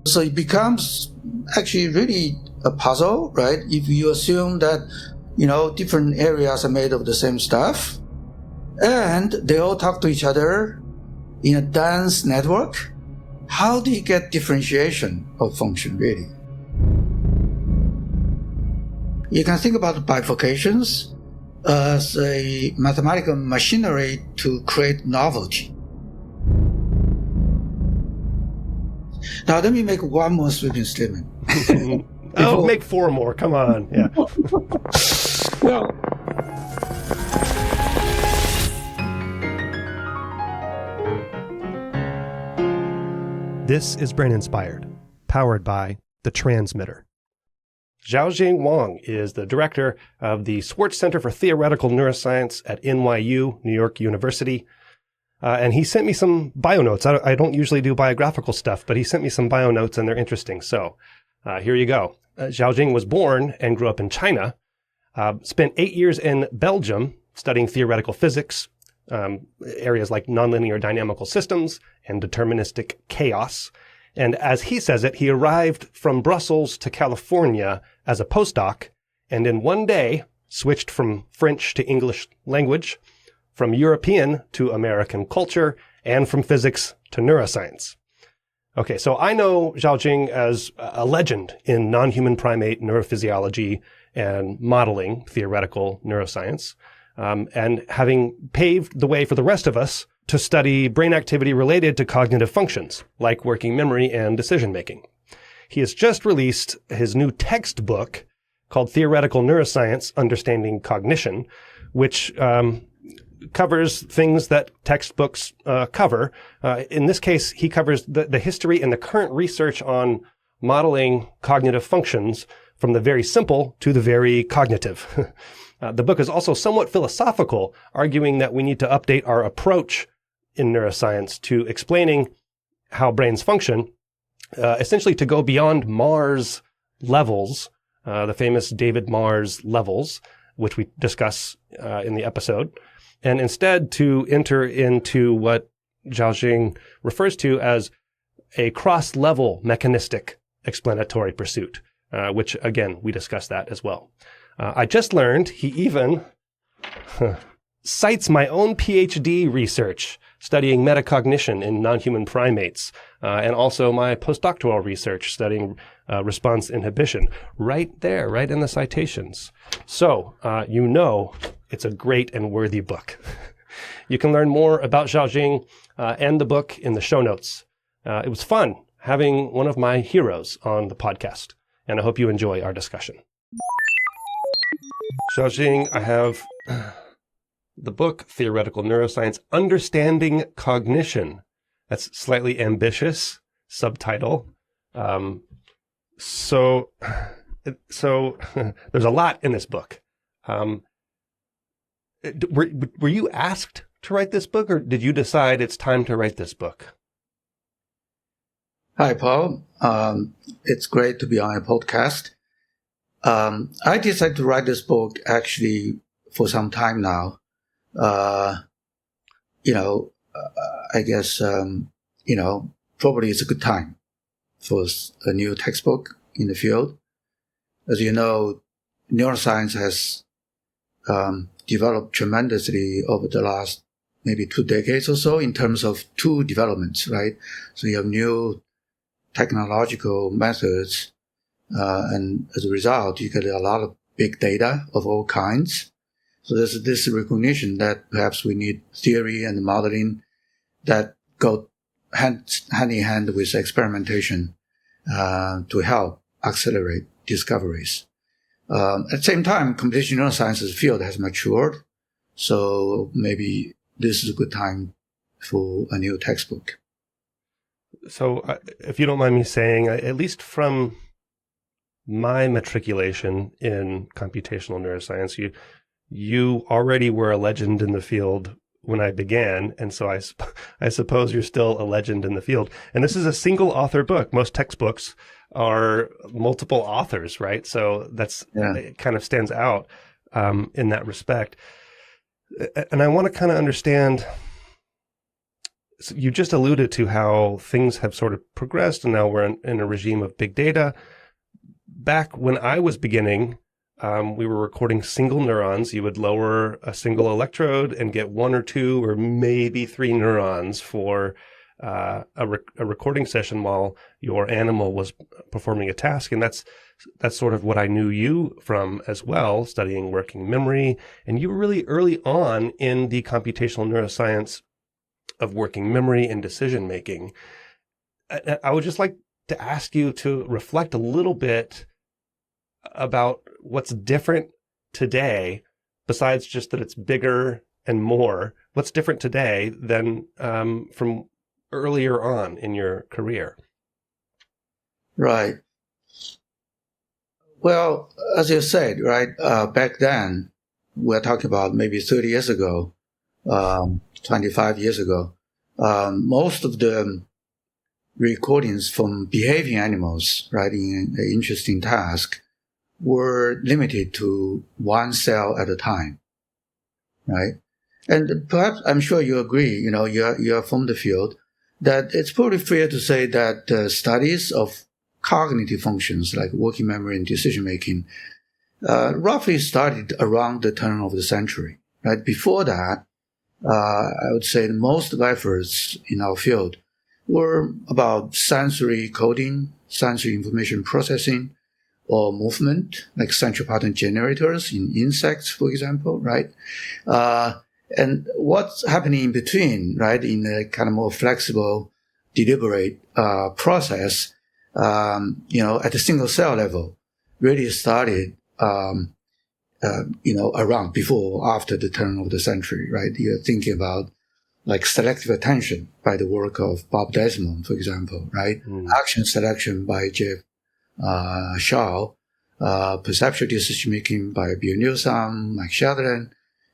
So it becomes actually really a puzzle, right? If you assume that, different areas are made of the same stuff, and they all talk to each other in a dense network, how do you get differentiation of function, really? You can think about bifurcations as a mathematical machinery to create novelty. Now, let me make one more sweeping statement. Make four more. Come on. Yeah. Well, This is Brain Inspired, powered by The Transmitter. Xiao-Jing Wang is the director of the Schwartz Center for Theoretical Neuroscience at NYU, New York University. And he sent me some bio notes. I don't usually do biographical stuff, but he sent me some bio notes and they're interesting. So here you go. Xiao-Jing was born and grew up in China, spent 8 years in Belgium studying theoretical physics, areas like nonlinear dynamical systems and deterministic chaos. And as he says it, he arrived from Brussels to California as a postdoc, and in one day switched from French to English language, from European to American culture, and from physics to neuroscience. Okay, so I know Xiao-Jing as a legend in non-human primate neurophysiology and modeling theoretical neuroscience, and having paved the way for the rest of us to study brain activity related to cognitive functions, like working memory and decision-making. He has just released his new textbook called Theoretical Neuroscience, Understanding Cognition, which covers things that textbooks cover. In this case, he covers the history and the current research on modeling cognitive functions from the very simple to the very cognitive. The book is also somewhat philosophical, arguing that we need to update our approach in neuroscience to explaining how brains function, essentially to go beyond Mars levels, the famous David Mars levels, which we discuss in the episode, and instead to enter into what Xiao-Jing refers to as a cross-level mechanistic explanatory pursuit, which, again, we discuss that as well. I just learned he even cites my own PhD research studying metacognition in non-human primates, and also my postdoctoral research studying response inhibition, right there, right in the citations. So, it's a great and worthy book. You can learn more about Xiao-Jing and the book in the show notes. It was fun having one of my heroes on the podcast, and I hope you enjoy our discussion. Xiao-Jing, I have the book, Theoretical Neuroscience, Understanding Cognition. That's slightly ambitious subtitle. So there's a lot in this book. Were you asked to write this book, or did you decide it's time to write this book? Hi, Paul. It's great to be on a podcast. I decided to write this book actually for some time now. I guess, probably it's a good time for a new textbook in the field. As you know, neuroscience has developed tremendously over the last maybe 2 decades or so in terms of two developments, right? So you have new technological methods, and as a result, you get a lot of big data of all kinds. So there's this recognition that perhaps we need theory and modeling that go hand in hand with experimentation to help accelerate discoveries. At the same time, computational neuroscience as a field has matured, so maybe this is a good time for a new textbook. So if you don't mind me saying, at least from my matriculation in computational neuroscience, you already were a legend in the field when I began, and so I suppose you're still a legend in the field. And this is a single author book. Most textbooks are multiple authors, right? So it kind of stands out in that respect. And I want to kind of understand. So you just alluded to how things have sort of progressed, and now we're in a regime of big data. Back when I was beginning, we were recording single neurons. You would lower a single electrode and get 1 or 2 or maybe 3 neurons for a recording session while your animal was performing a task. And that's sort of what I knew you from as well, studying working memory. And you were really early on in the computational neuroscience of working memory and decision making. I would just like to ask you to reflect a little bit about what's different today, besides just that it's bigger and more. What's different today than from earlier on in your career? Right. Well, as you said, right, back then, we're talking about maybe 30 years ago, 25 years ago, most of the recordings from behaving animals, right, in an interesting task, were limited to 1 cell at a time, right? And perhaps, I'm sure you agree, you're from the field, that it's probably fair to say that studies of cognitive functions like working memory and decision-making roughly started around the turn of the century, right? Before that, I would say most of the efforts in our field were about sensory coding, sensory information processing, or movement, like central pattern generators in insects, for example, right? And what's happening in between, right, in a kind of more flexible, deliberate process, at the single cell level, really started, around before or after the turn of the century, right? You're thinking about like selective attention by the work of Bob Desmond, for example, right? Action selection by Jeff Shaw, perceptual decision-making by Bill Newsom, Mike Shadlen,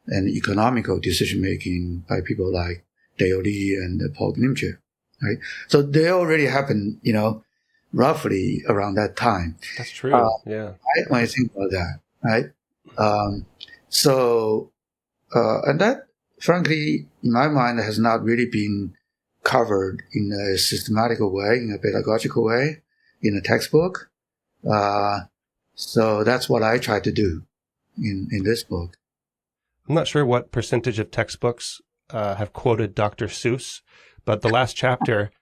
and economical decision-making by people like Dale Lee and Paul Glimcher, right? So they already happened, roughly around that time. That's true, yeah. Right? When I think about that, right? And that, frankly, in my mind, has not really been covered in a systematical way, in a pedagogical way, in a textbook. So that's what I try to do in this book. I'm not sure what percentage of textbooks have quoted Dr. Seuss, but the last chapter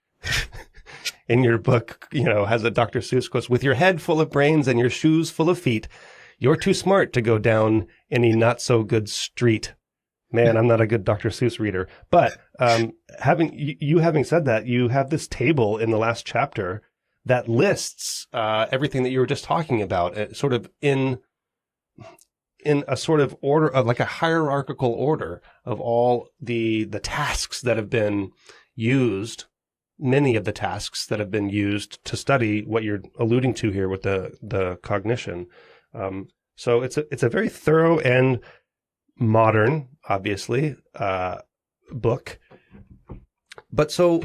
in your book, has a Dr. Seuss quote, "With your head full of brains and your shoes full of feet, you're too smart to go down any not so good street." Man, I'm not a good Dr. Seuss reader, but having said that, you have this table in the last chapter that lists everything that you were just talking about, sort of in a sort of order of like a hierarchical order of all the tasks that have been used, many of the tasks that have been used to study what you're alluding to here with the cognition. So it's a very thorough and modern, obviously, book. But so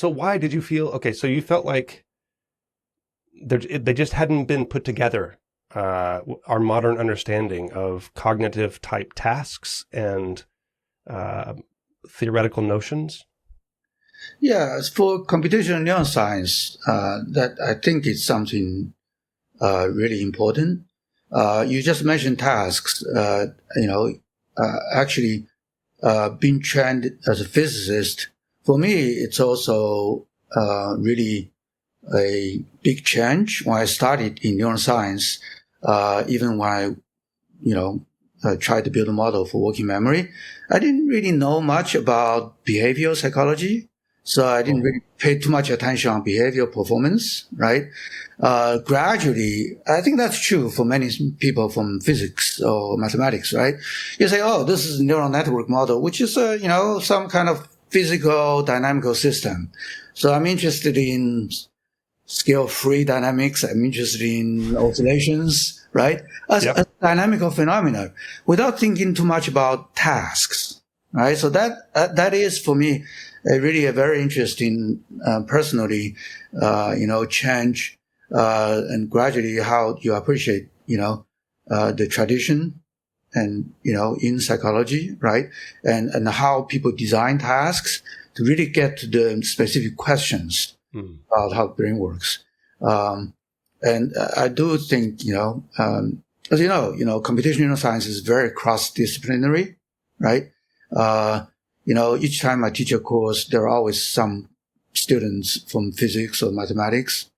why did you feel, okay, so you felt like they just hadn't been put together, our modern understanding of cognitive type tasks and theoretical notions? Yeah, as for computational neuroscience, that I think is something really important. You just mentioned tasks, actually being trained as a physicist. For me, it's also really a big change when I started in neuroscience, even when I tried to build a model for working memory. I didn't really know much about behavioral psychology, so I didn't really pay too much attention on behavioral performance, right? Gradually, I think that's true for many people from physics or mathematics, right? You say, oh, this is a neural network model, which is, some kind of physical dynamical system. So I'm interested in scale-free dynamics. I'm interested in oscillations, right? As dynamical phenomena without thinking too much about tasks, right? So that is for me really a very interesting, personally, change, and gradually how you appreciate, the tradition and, in psychology, right? And how people design tasks. to really get to the specific questions about how the brain works. And I do think, as you know, computational neuroscience is very cross-disciplinary, right? Each time I teach a course, there are always some students from physics or mathematics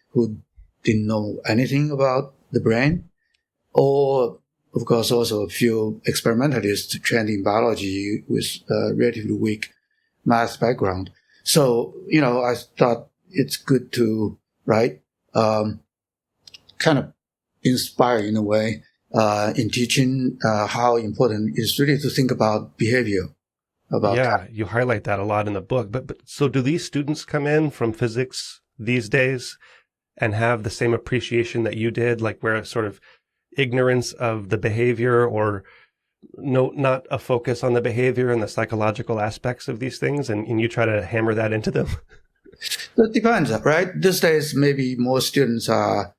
who didn't know anything about the brain, or, of course, also a few experimentalists trained in biology with a relatively weak math background. So, I thought it's good to, right, kind of inspire in a way, in teaching, how important it is really to think about behavior. You highlight that a lot in the book. But so do these students come in from physics these days and have the same appreciation that you did, like where sort of ignorance of the behavior or not a focus on the behavior and the psychological aspects of these things, and you try to hammer that into them? It depends, right? These days, maybe more students are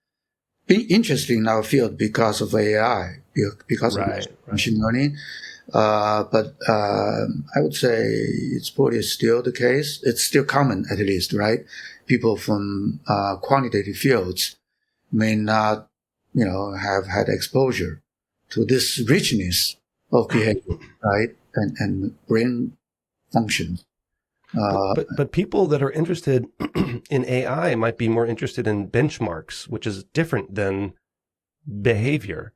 being interested in our field because of AI, because of machine learning. But I would say it's probably still the case. It's still common, at least, right? People from quantitative fields may not, have had exposure to this richness of behavior, right? And brain functions. But people that are interested in AI might be more interested in benchmarks, which is different than behavior.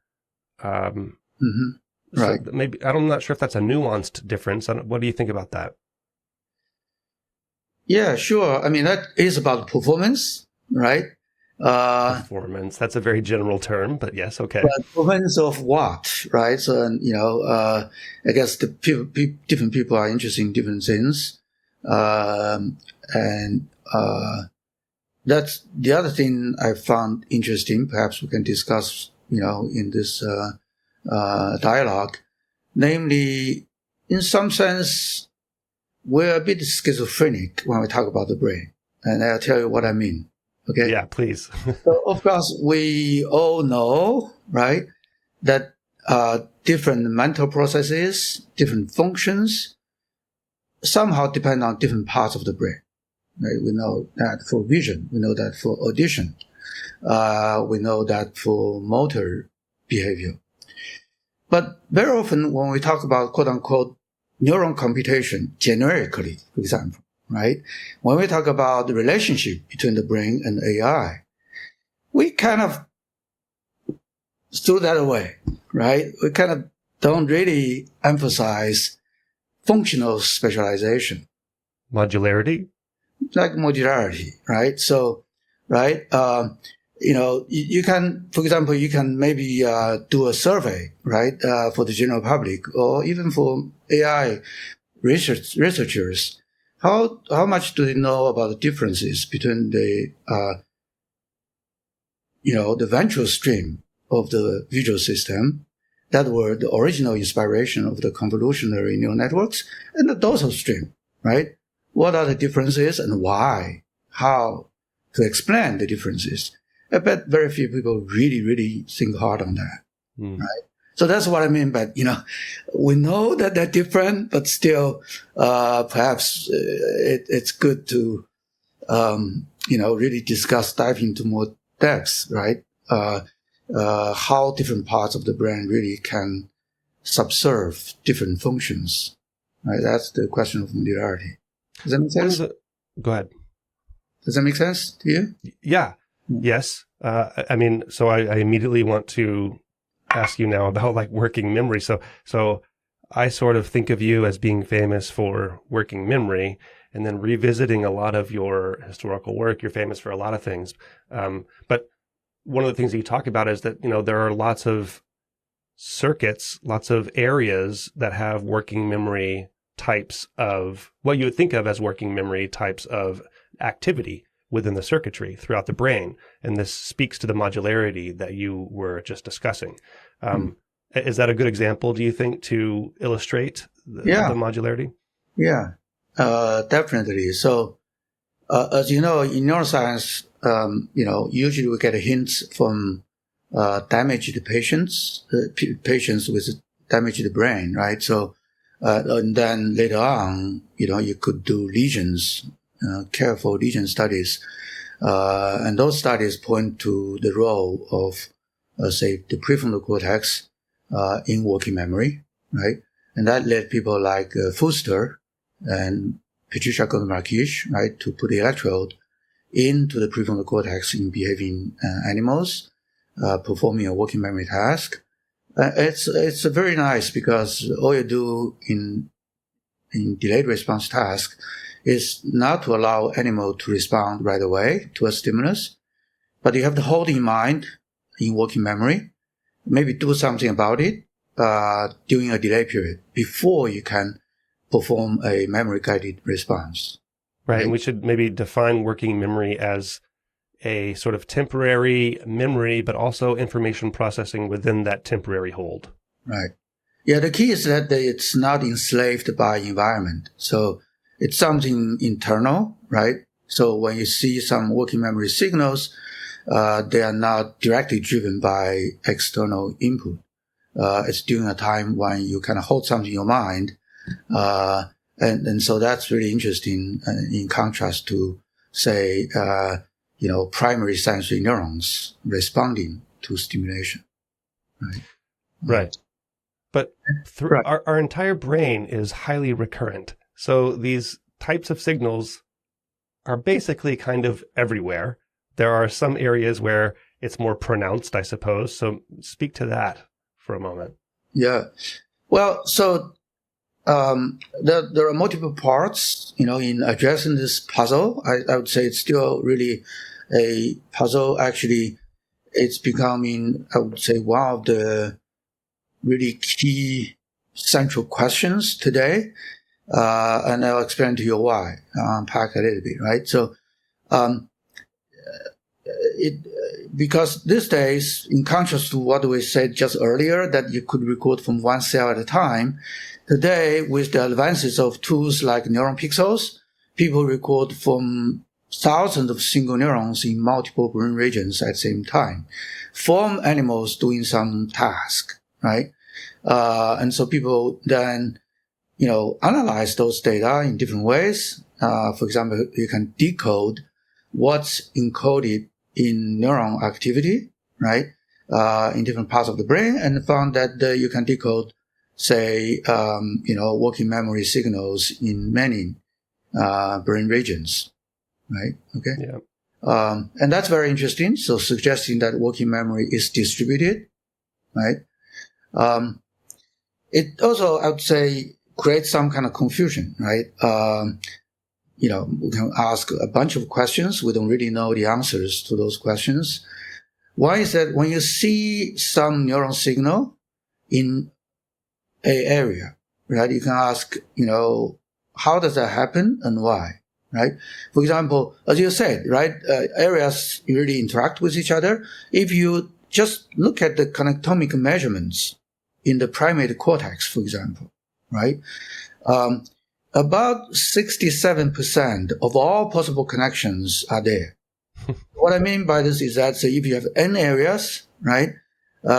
Right. So maybe I'm not sure if that's a nuanced difference. What do you think about that? Yeah, sure. I mean, that is about performance, right? Performance. That's a very general term, but yes, okay. But performance of what, right? So, I guess different people are interested in different things. That's the other thing I found interesting. Perhaps we can discuss, in this dialogue. Namely, in some sense, we're a bit schizophrenic when we talk about the brain. And I'll tell you what I mean. Okay? Yeah, please. So, of course, we all know, right, that different mental processes, different functions, somehow depend on different parts of the brain. Right? We know that for vision. We know that for audition. We know that for motor behavior. But very often when we talk about quote-unquote neuron computation, generically, for example, right? When we talk about the relationship between the brain and AI, we kind of throw that away, right? We kind of don't really emphasize functional specialization. Modularity? Like modularity, right? So, right, you can, for example, you can maybe do a survey, right, for the general public, or even for AI researchers. How much do they know about the differences between the the ventral stream of the visual system that were the original inspiration of the convolutionary neural networks, and the dorsal stream, right? What are the differences and why? How to explain the differences? I bet very few people really, really think hard on that, right? So that's what I mean. But, we know that they're different, but still, perhaps it's good to, really dive into more depths, right? How different parts of the brain really can subserve different functions, right? That's the question of modularity. Does that make sense? Go ahead. Does that make sense to you? Yeah. Yes. So I immediately want to ask you now about like working memory. So I sort of think of you as being famous for working memory, and then revisiting a lot of your historical work. You're famous for a lot of things. But one of the things that you talk about is that, there are lots of circuits, lots of areas that have working memory types of what you would think of as working memory types of activity within the circuitry throughout the brain. And this speaks to the modularity that you were just discussing. Is that a good example, do you think, to illustrate the modularity? Yeah, definitely. So, as you know, in neuroscience, usually we get hints from damaged patients, patients with damaged brain, right? So, And then later on, you could do lesions, careful lesion studies. And those studies point to the role of, say, the prefrontal cortex in working memory, right? And that led people like Fuster and Patricia Goldmarkish, right, to put the electrode into the prefrontal cortex in behaving animals, performing a working memory task. It's very nice because all you do in delayed response task is not to allow animal to respond right away to a stimulus, but you have to hold in mind in working memory, maybe do something about it during a delay period before you can perform a memory-guided response. Right, and we should maybe define working memory as a sort of temporary memory, but also information processing within that temporary hold. Right. Yeah, the key is that it's not enslaved by environment. So it's something internal, right? So when you see some working memory signals, they are not directly driven by external input. It's during a time when you kind of hold something in your mind. And so that's really interesting in contrast to, say, primary sensory neurons responding to stimulation. Right. Right. But our entire brain is highly recurrent. So these types of signals are basically kind of everywhere. There are some areas where it's more pronounced, I suppose. So speak to that for a moment. Yeah. Well, so there are multiple parts, in addressing this puzzle. I would say it's still really a puzzle. Actually, it's becoming, I would say, one of the really key central questions today. And I'll explain to you why, unpack a little bit, right? So, because these days, in contrast to what we said just earlier, that you could record from one cell at a time, today, with the advances of tools like neuron pixels, people record from thousands of single neurons in multiple brain regions at the same time, from animals doing some task, right? And so people then, analyze those data in different ways. For example, you can decode what's encoded in neuron activity, right? In different parts of the brain, and found that you can decode, say, working memory signals in many brain regions, right? Okay. Yeah. And that's very interesting. So suggesting that working memory is distributed, right? It also, I would say, creates some kind of confusion, right? We can ask a bunch of questions. We don't really know the answers to those questions. Why is that when you see some neuron signal in a area, right, you can ask, how does that happen and why, right? For example, as you said, right, areas really interact with each other. If you just look at the connectomic measurements in the primate cortex, for example, right, about 67% of all possible connections are there. What I mean by this is that, say, if you have n areas, right,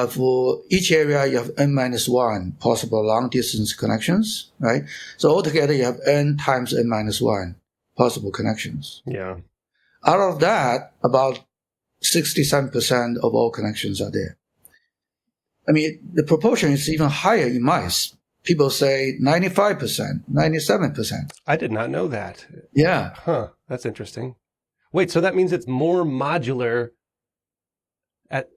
for each area you have n-1 possible long-distance connections, right? So altogether you have n times n-1 possible connections. Yeah. Out of that, about 67% of all connections are there. I mean, the proportion is even higher in mice. People say 95%, 97%. I did not know that. Yeah. Huh. That's interesting. Wait, so that means it's more modular at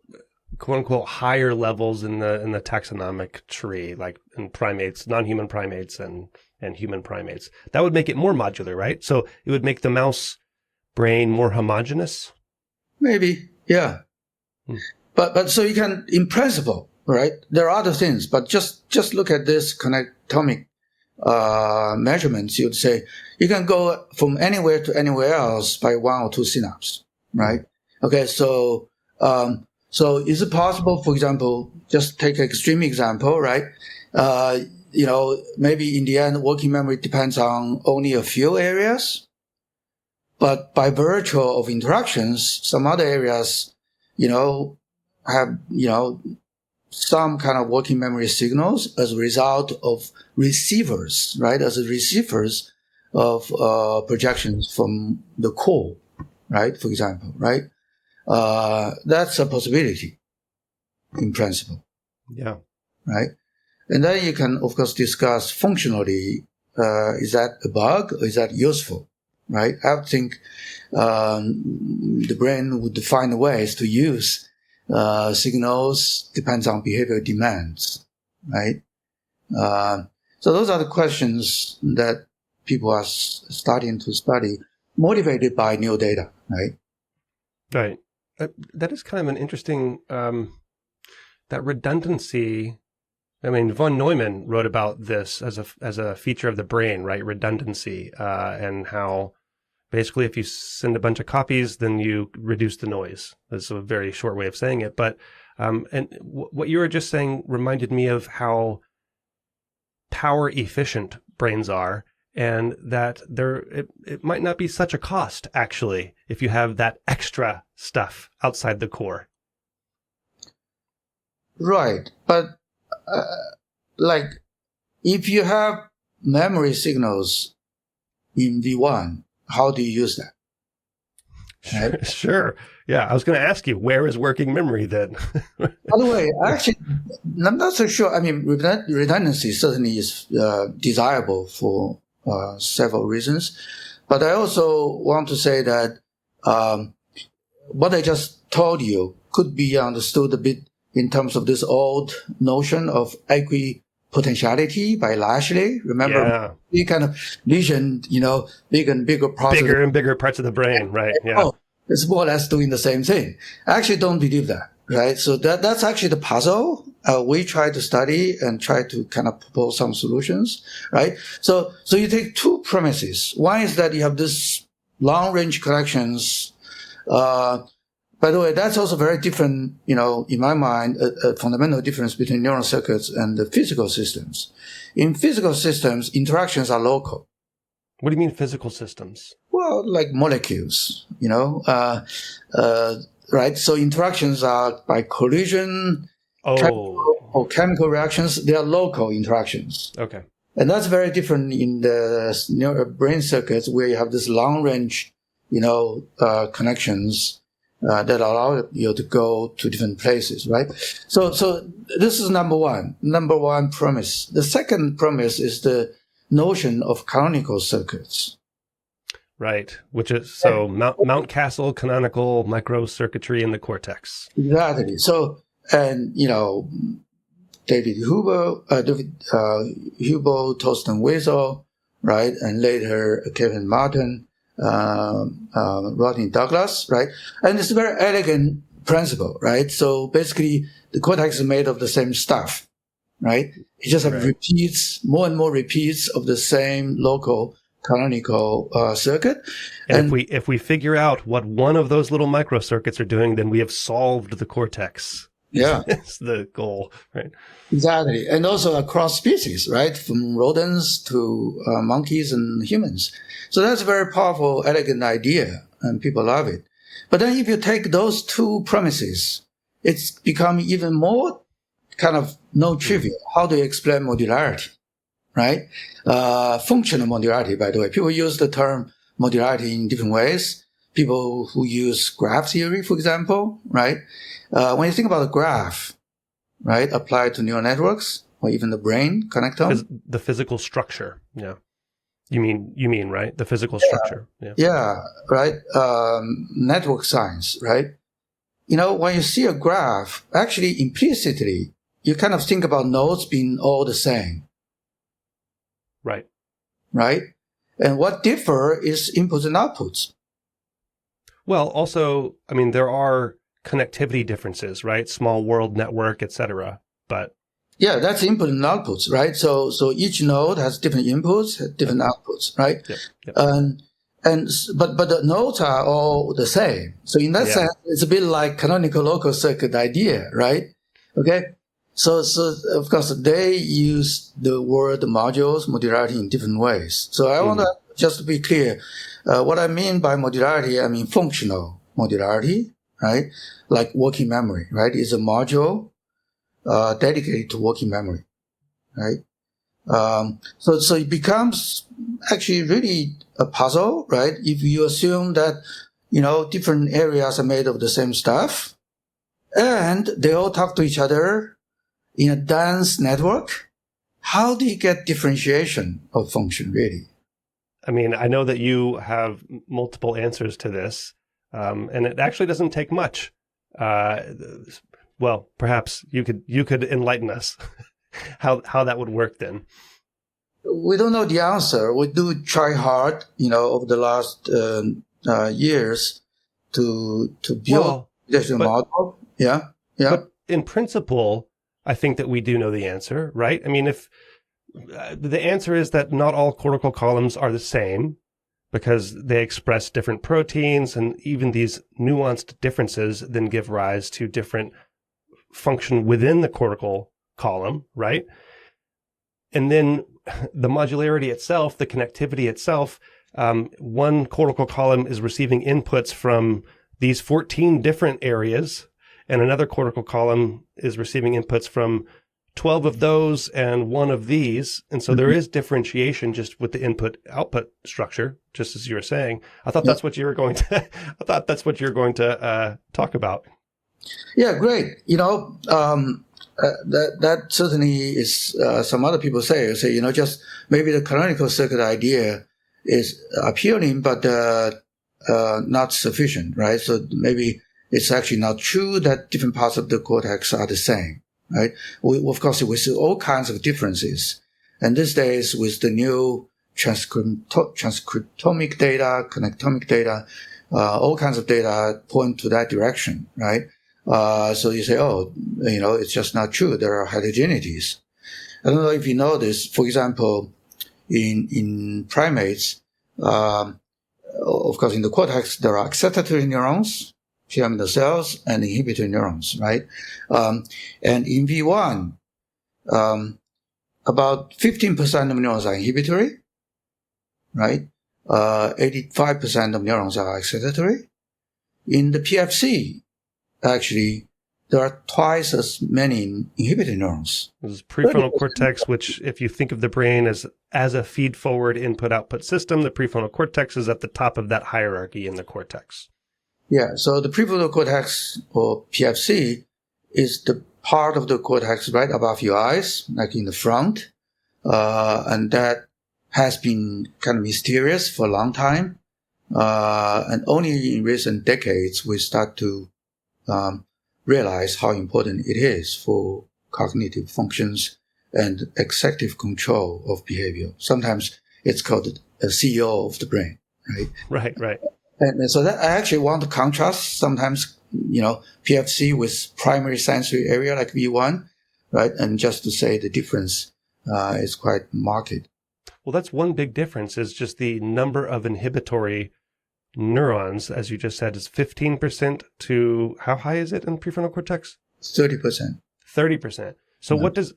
quote unquote higher levels in the taxonomic tree, like in primates, non-human primates and human primates. That would make it more modular, right? So it would make the mouse brain more homogeneous? Maybe, yeah. But so you can, in principle, right? There are other things, but just look at this connectomic measurements. You'd say you can go from anywhere to anywhere else by 1 or 2 synapses, right? Okay, so is it possible, for example, just take an extreme example, right? Maybe in the end, working memory depends on only a few areas, but by virtue of interactions, some other areas, have, some kind of working memory signals as a result of receivers, right? As a receivers of projections from the core, right? For example, right? That's a possibility in principle. Yeah. Right? And then you can, of course, discuss functionally, is that a bug or is that useful? Right? I would think the brain would find ways to use signals depends on behavioral demands, right? So those are the questions that people are starting to study, motivated by new data, right? Right. That is kind of an interesting, that redundancy. I mean, von Neumann wrote about this as a feature of the brain, right? Redundancy, and how basically if you send a bunch of copies, then you reduce the noise. That's a very short way of saying it. But, and what you were just saying reminded me of how power efficient brains are, and that it might not be such a cost, actually, if you have that extra stuff outside the core. Right. But like if you have memory signals in V1, how do you use that? Right? Sure. Yeah. I was going to ask you, where is working memory then? By the way, actually, I'm not so sure. I mean, redundancy certainly is desirable for several reasons. But I also want to say that what I just told you could be understood a bit in terms of this old notion of equipotentiality by Lashley. Remember, he kind of visioned, bigger and bigger parts. Bigger and bigger parts of the brain, right? Yeah. Oh, it's more or less doing the same thing. I actually don't believe that, right? So that's actually the puzzle we try to study and try to kind of propose some solutions, right? So you take two premises. One is that you have this long-range connections. By the way, that's also very different, in my mind, a fundamental difference between neural circuits and the physical systems. In physical systems, interactions are local. What do you mean physical systems? Well, like molecules, right? So interactions are by collision, chemical reactions. They are local interactions. Okay. And that's very different in the brain circuits where you have this long-range, connections that allow you to go to different places, right? So this is number one premise. The second premise is the notion of canonical circuits. Right, which is so Mount Castle, canonical, microcircuitry in the cortex. Exactly. So, and David Huber, Torsten Wiesel, right, and later Kevin Martin, Rodney Douglas, right? And it's a very elegant principle, right? So basically, the cortex is made of the same stuff, right? It just have more and more repeats of the same local canonical circuit. And if we figure out what one of those little microcircuits are doing, then we have solved the cortex. Yeah. It's the goal, right? Exactly. And also across species, right? From rodents to monkeys and humans. So that's a very powerful, elegant idea, and people love it. But then if you take those two premises, it's become even more kind of non-trivial. How do you explain modularity, right? Functional modularity, by the way. People use the term modularity in different ways. People who use graph theory, for example, right? When you think about a graph, right, applied to neural networks or even the brain connectome. The physical structure, yeah. You mean, right? The physical structure. Yeah. Yeah, right. Network science, right? When you see a graph, actually implicitly, you kind of think about nodes being all the same. Right. Right? And what differ is inputs and outputs. Well, also, I mean, there are connectivity differences, right? Small world network, etc. But yeah, that's input and outputs, right? So each node has different inputs, different outputs, right? Yep. But the nodes are all the same. So in that sense, it's a bit like canonical local circuit idea, right? Okay. So of course they use the word modules, modularity in different ways. So I want to just to be clear, what I mean by modularity, I mean functional modularity, right? Like working memory, right? Is a module dedicated to working memory, right? So it becomes actually really a puzzle, right? If you assume that, different areas are made of the same stuff and they all talk to each other in a dense network, how do you get differentiation of function, really? I mean, I know that you have multiple answers to this, and it actually doesn't take much. Well, perhaps you could enlighten us how that would work then. We don't know the answer. We do try hard, over the last years to build this model. Yeah. But in principle, I think that we do know the answer, right? I mean, if the answer is that not all cortical columns are the same because they express different proteins, and even these nuanced differences then give rise to different function within the cortical column, right? And then the modularity itself, the connectivity itself, one cortical column is receiving inputs from these 14 different areas, and another cortical column is receiving inputs from 12 of those and one of these. And so there is differentiation just with the input-output structure, just as you were saying. I thought that's what you were going to, talk about. Yeah, great. That certainly is, some other people say, just maybe the canonical circuit idea is appealing, but not sufficient, right? So maybe it's actually not true that different parts of the cortex are the same, right? Of course, we see all kinds of differences. And these days, with the new transcriptomic data, connectomic data, all kinds of data point to that direction, right? So you say, it's just not true. There are heterogeneities. I don't know if you know this. For example, in primates, of course, in the cortex, there are excitatory neurons, pyramidal cells, and inhibitory neurons, right? And in V1, about 15% of neurons are inhibitory, right? 85% of neurons are excitatory. In the PFC, actually, there are twice as many inhibitory neurons. This is prefrontal cortex, which, if you think of the brain as a feed-forward input-output system, the prefrontal cortex is at the top of that hierarchy in the cortex. Yeah, so the prefrontal cortex, or PFC, is the part of the cortex right above your eyes, like in the front, and that has been kind of mysterious for a long time, and only in recent decades we start to realize how important it is for cognitive functions and executive control of behavior. Sometimes it's called a CEO of the brain, right? Right. And so that I actually want to contrast sometimes, PFC with primary sensory area like V1, right? And just to say the difference is quite marked. Well, that's one big difference is just the number of inhibitory neurons, as you just said, is 15% to, how high is it in prefrontal cortex? 30%. 30%. So what does,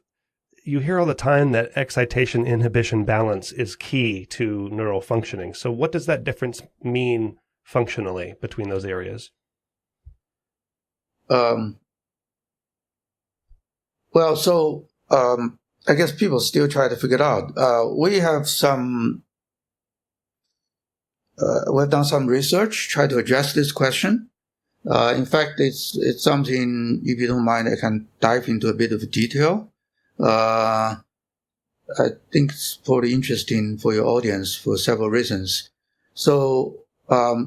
you hear all the time that excitation inhibition balance is key to neural functioning. So what does that difference mean functionally between those areas? I guess people still try to figure it out. We have we've done some research, try to address this question. In fact, it's something, if you don't mind, I can dive into a bit of detail. I think it's probably interesting for your audience for several reasons. So,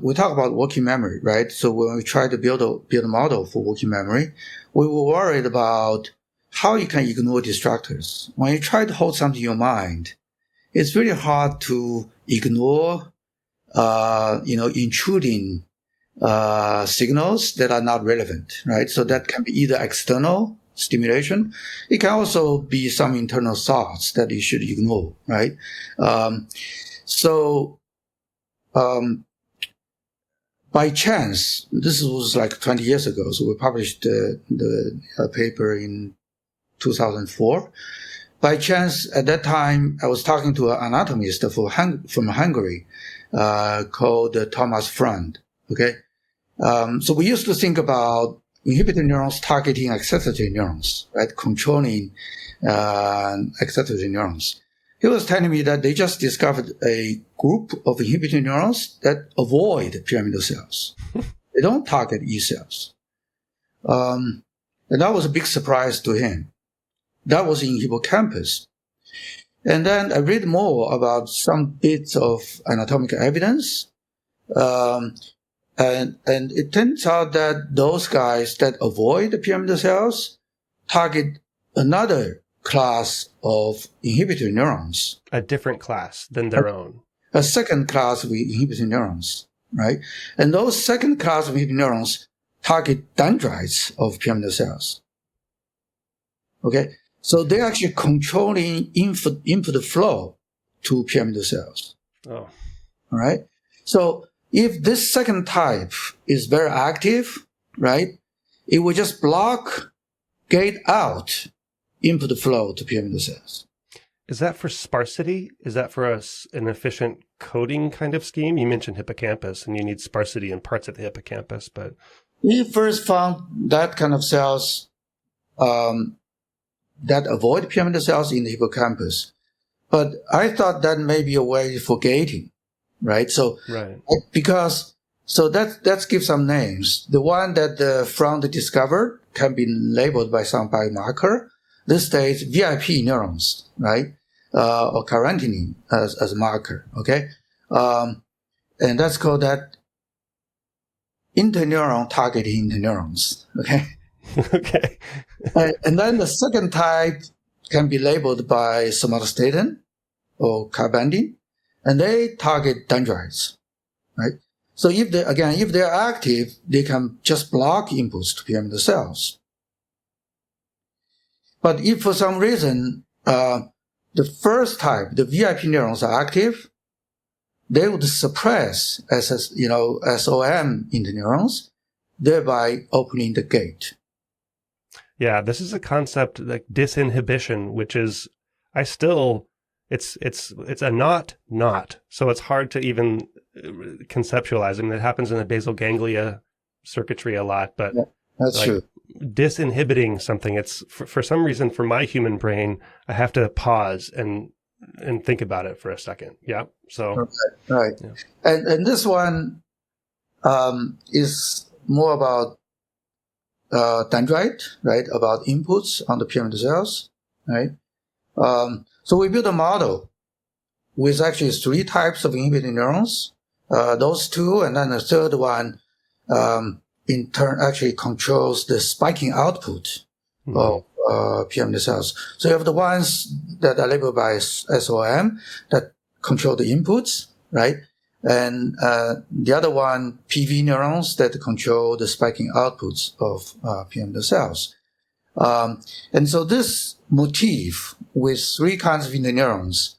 we talk about working memory, right? So when we try to build a model for working memory, we were worried about how you can ignore distractors. When you try to hold something in your mind, it's really hard to ignore, intruding, signals that are not relevant, right? So that can be either external stimulation. It can also be some internal thoughts that you should ignore, right? By chance, this was like 20 years ago, so we published the paper in 2004. By chance, at that time, I was talking to an anatomist from Hungary called Thomas Freund. Okay, so we used to think about inhibitory neurons targeting excitatory neurons, right? Controlling excitatory neurons. He was telling me that they just discovered a group of inhibitory neurons that avoid pyramidal cells. They don't target E cells. And that was a big surprise to him. That was in hippocampus. And then I read more about some bits of anatomical evidence. And it turns out that those guys that avoid the pyramidal cells target another class of inhibitory neurons. A different class than their own. A second class of inhibitory neurons, right? And those second class of inhibitory neurons target dendrites of pyramidal cells. Okay? So they're actually controlling input flow to pyramidal cells. Oh. All right? So if this second type is very active, right, it will just block, gate out input flow to pyramidal cells. Is that for sparsity? Is that for an efficient coding kind of scheme? You mentioned hippocampus, and you need sparsity in parts of the hippocampus, but... We first found that kind of cells that avoid pyramidal cells in the hippocampus. But I thought that may be a way for gating, right? So, right. So that gives some names. The one that Front discovered can be labeled by some biomarker. This states VIP neurons, right? Or carotene as a marker, okay? And that's called that interneuron targeting interneurons, okay? Okay. And then the second type can be labeled by somatostatin or carbandin, and they target dendrites, right? So if they're active, they can just block inputs to pyramidal cells. But if for some reason the first type, the VIP neurons are active, they would suppress SOM interneurons, thereby opening the gate. Yeah, this is a concept like disinhibition, which is it's a not. So it's hard to even conceptualize. I mean, it happens in the basal ganglia circuitry a lot, but yeah, that's true. Disinhibiting something, it's for some reason for my human brain, I have to pause and think about it for a second. Yeah. So right. Yeah. And this one is more about dendrite, right? About inputs on the pyramidal cells, right? So we built a model with actually 3 types of inhibiting neurons. Those 2, and then the third one, in turn, actually controls the spiking output of pyramidal cells. So you have the ones that are labeled by SOM that control the inputs, right? And the other one, PV neurons that control the spiking outputs of pyramidal cells. And so this motif with 3 kinds of interneurons,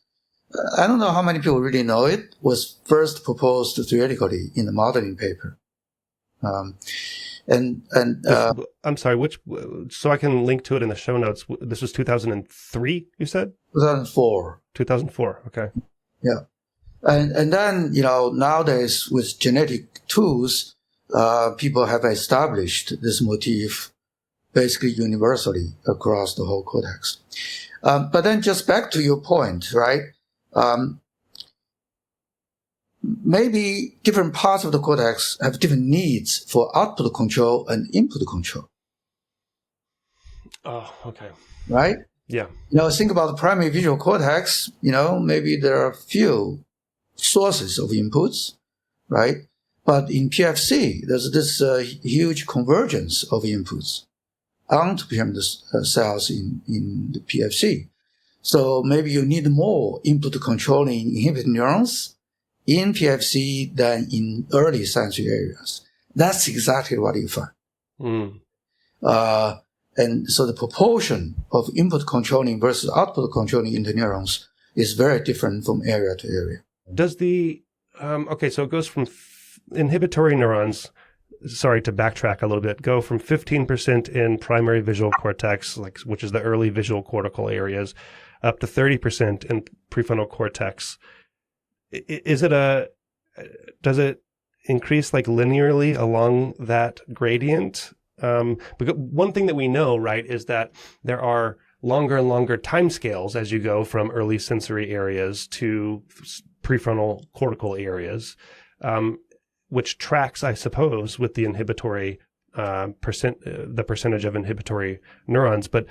I don't know how many people really know it, was first proposed theoretically in the modeling paper. I'm sorry, so I can link to it in the show notes. This was 2003, you said? 2004. 2004, okay. Yeah. And then, nowadays with genetic tools, people have established this motif basically universally across the whole cortex. But then just back to your point, right? Maybe different parts of the cortex have different needs for output control and input control. Oh, okay. Right? Yeah. Think about the primary visual cortex, maybe there are few sources of inputs, right? But in PFC, there's this huge convergence of inputs onto pyramidal cells in the PFC. So maybe you need more input controlling inhibiting neurons in PFC than in early sensory areas. That's exactly what you find. And so the proportion of input controlling versus output controlling interneurons is very different from area to area. Does the, so it goes from inhibitory neurons, sorry to backtrack a little bit, go from 15% in primary visual cortex, which is the early visual cortical areas, up to 30% in prefrontal cortex. Does it increase linearly along that gradient? Because one thing that we know, right, is that there are longer and longer timescales as you go from early sensory areas to prefrontal cortical areas, which tracks, I suppose, with the inhibitory the percentage of inhibitory neurons. But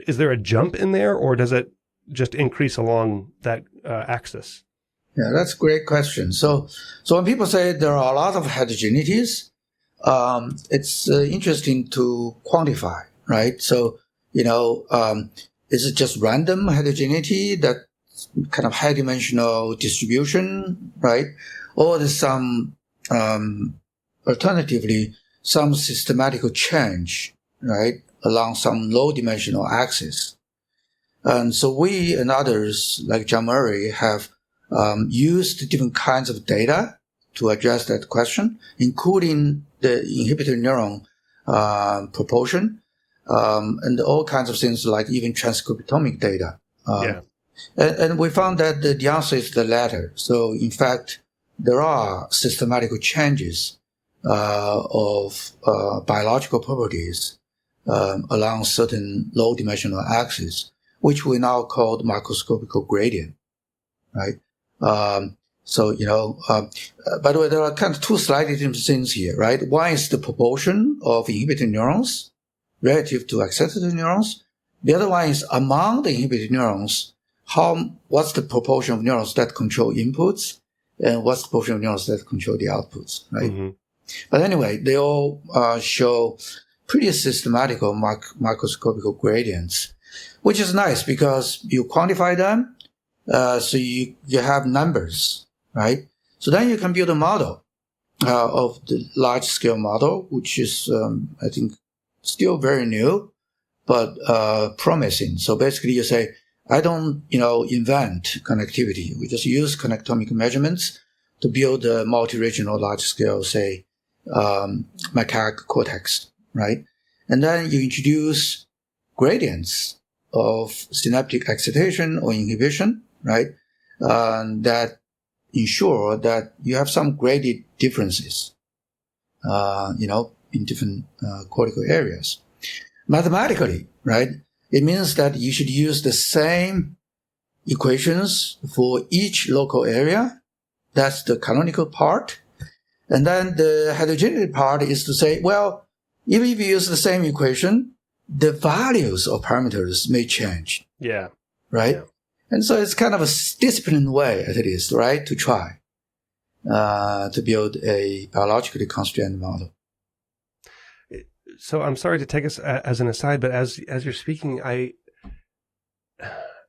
is there a jump in there, or does it just increase along that axis? Yeah, that's a great question. So when people say there are a lot of heterogeneities, it's interesting to quantify, right? So, is it just random heterogeneity, that kind of high dimensional distribution, right? Or there's some, alternatively, some systematical change, right, along some low dimensional axis. And so we and others, like John Murray, have used different kinds of data to address that question, including the inhibitory neuron proportion, and all kinds of things like even transcriptomic data. And we found that the answer is the latter. So in fact, there are systematical changes of biological properties along certain low dimensional axes, which we now call the microscopical gradient, right? By the way, there are kind of two slightly different things here, right? One is the proportion of inhibitory neurons relative to excitatory neurons. The other one is among the inhibitory neurons, what's the proportion of neurons that control inputs, and what's the proportion of neurons that control the outputs, right? Mm-hmm. But anyway, they all show pretty systematical microscopical gradients, which is nice because you quantify them, so you have numbers, right? So then you can build a model of the large-scale model, which is, I think, still very new, but promising. So basically you say, I don't, invent connectivity. We just use connectomic measurements to build a multi-regional large-scale, say, macaque cortex, right? And then you introduce gradients of synaptic excitation or inhibition, right? That ensure that you have some graded differences, in different cortical areas. Mathematically, right? It means that you should use the same equations for each local area. That's the canonical part. And then the heterogeneity part is to say, well, even if you use the same equation, the values of parameters may change. Yeah. Right? Yeah. And so it's kind of a disciplined way, as it is, right, to try to build a biologically constrained model. So I'm sorry to take us as an aside, but as you're speaking, I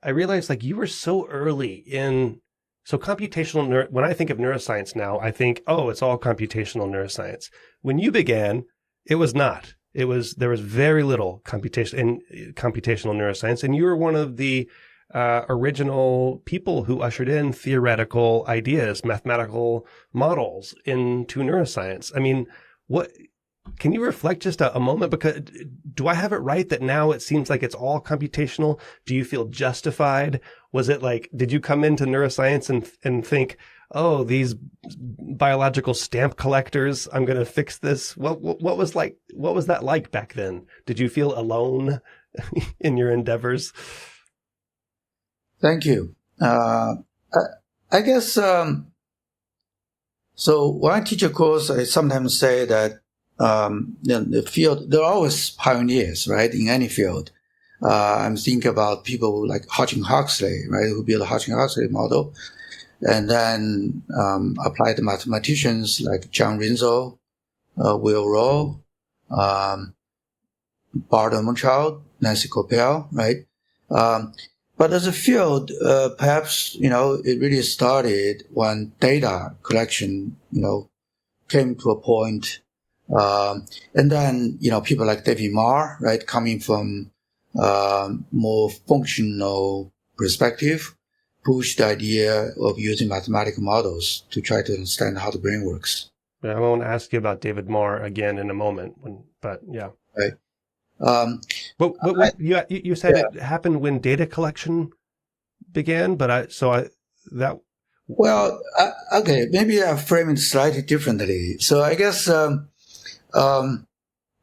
realized like you were so early in. So computational, when I think of neuroscience now, I think, oh, it's all computational neuroscience. When you began, it was not. There was very little computational neuroscience, and you were one of the original people who ushered in theoretical ideas, mathematical models into neuroscience. I mean, can you reflect just a moment? Because do I have it right that now it seems like it's all computational? Do you feel justified? Was it like, did you come into neuroscience and think, oh, these biological stamp collectors, I'm going to fix this? What was that like back then? Did you feel alone in your endeavors? Thank you. I guess, so when I teach a course, I sometimes say that the field, there are always pioneers, right, in any field. I'm thinking about people like Xiao-Jing Huxley, right, who built a Xiao-Jing Huxley model, and then applied mathematicians like John Rinzel, Will Rowe, Bart Ehrmanchild, Nancy Koppel, right? But as a field, perhaps, it really started when data collection, came to a point. And then, people like David Marr, right, coming from more functional perspective, pushed the idea of using mathematical models to try to understand how the brain works. Yeah, I want to ask you about David Marr again in a moment, but yeah. Right. You said it happened when data collection began, Well, okay, maybe I frame it slightly differently. So I guess,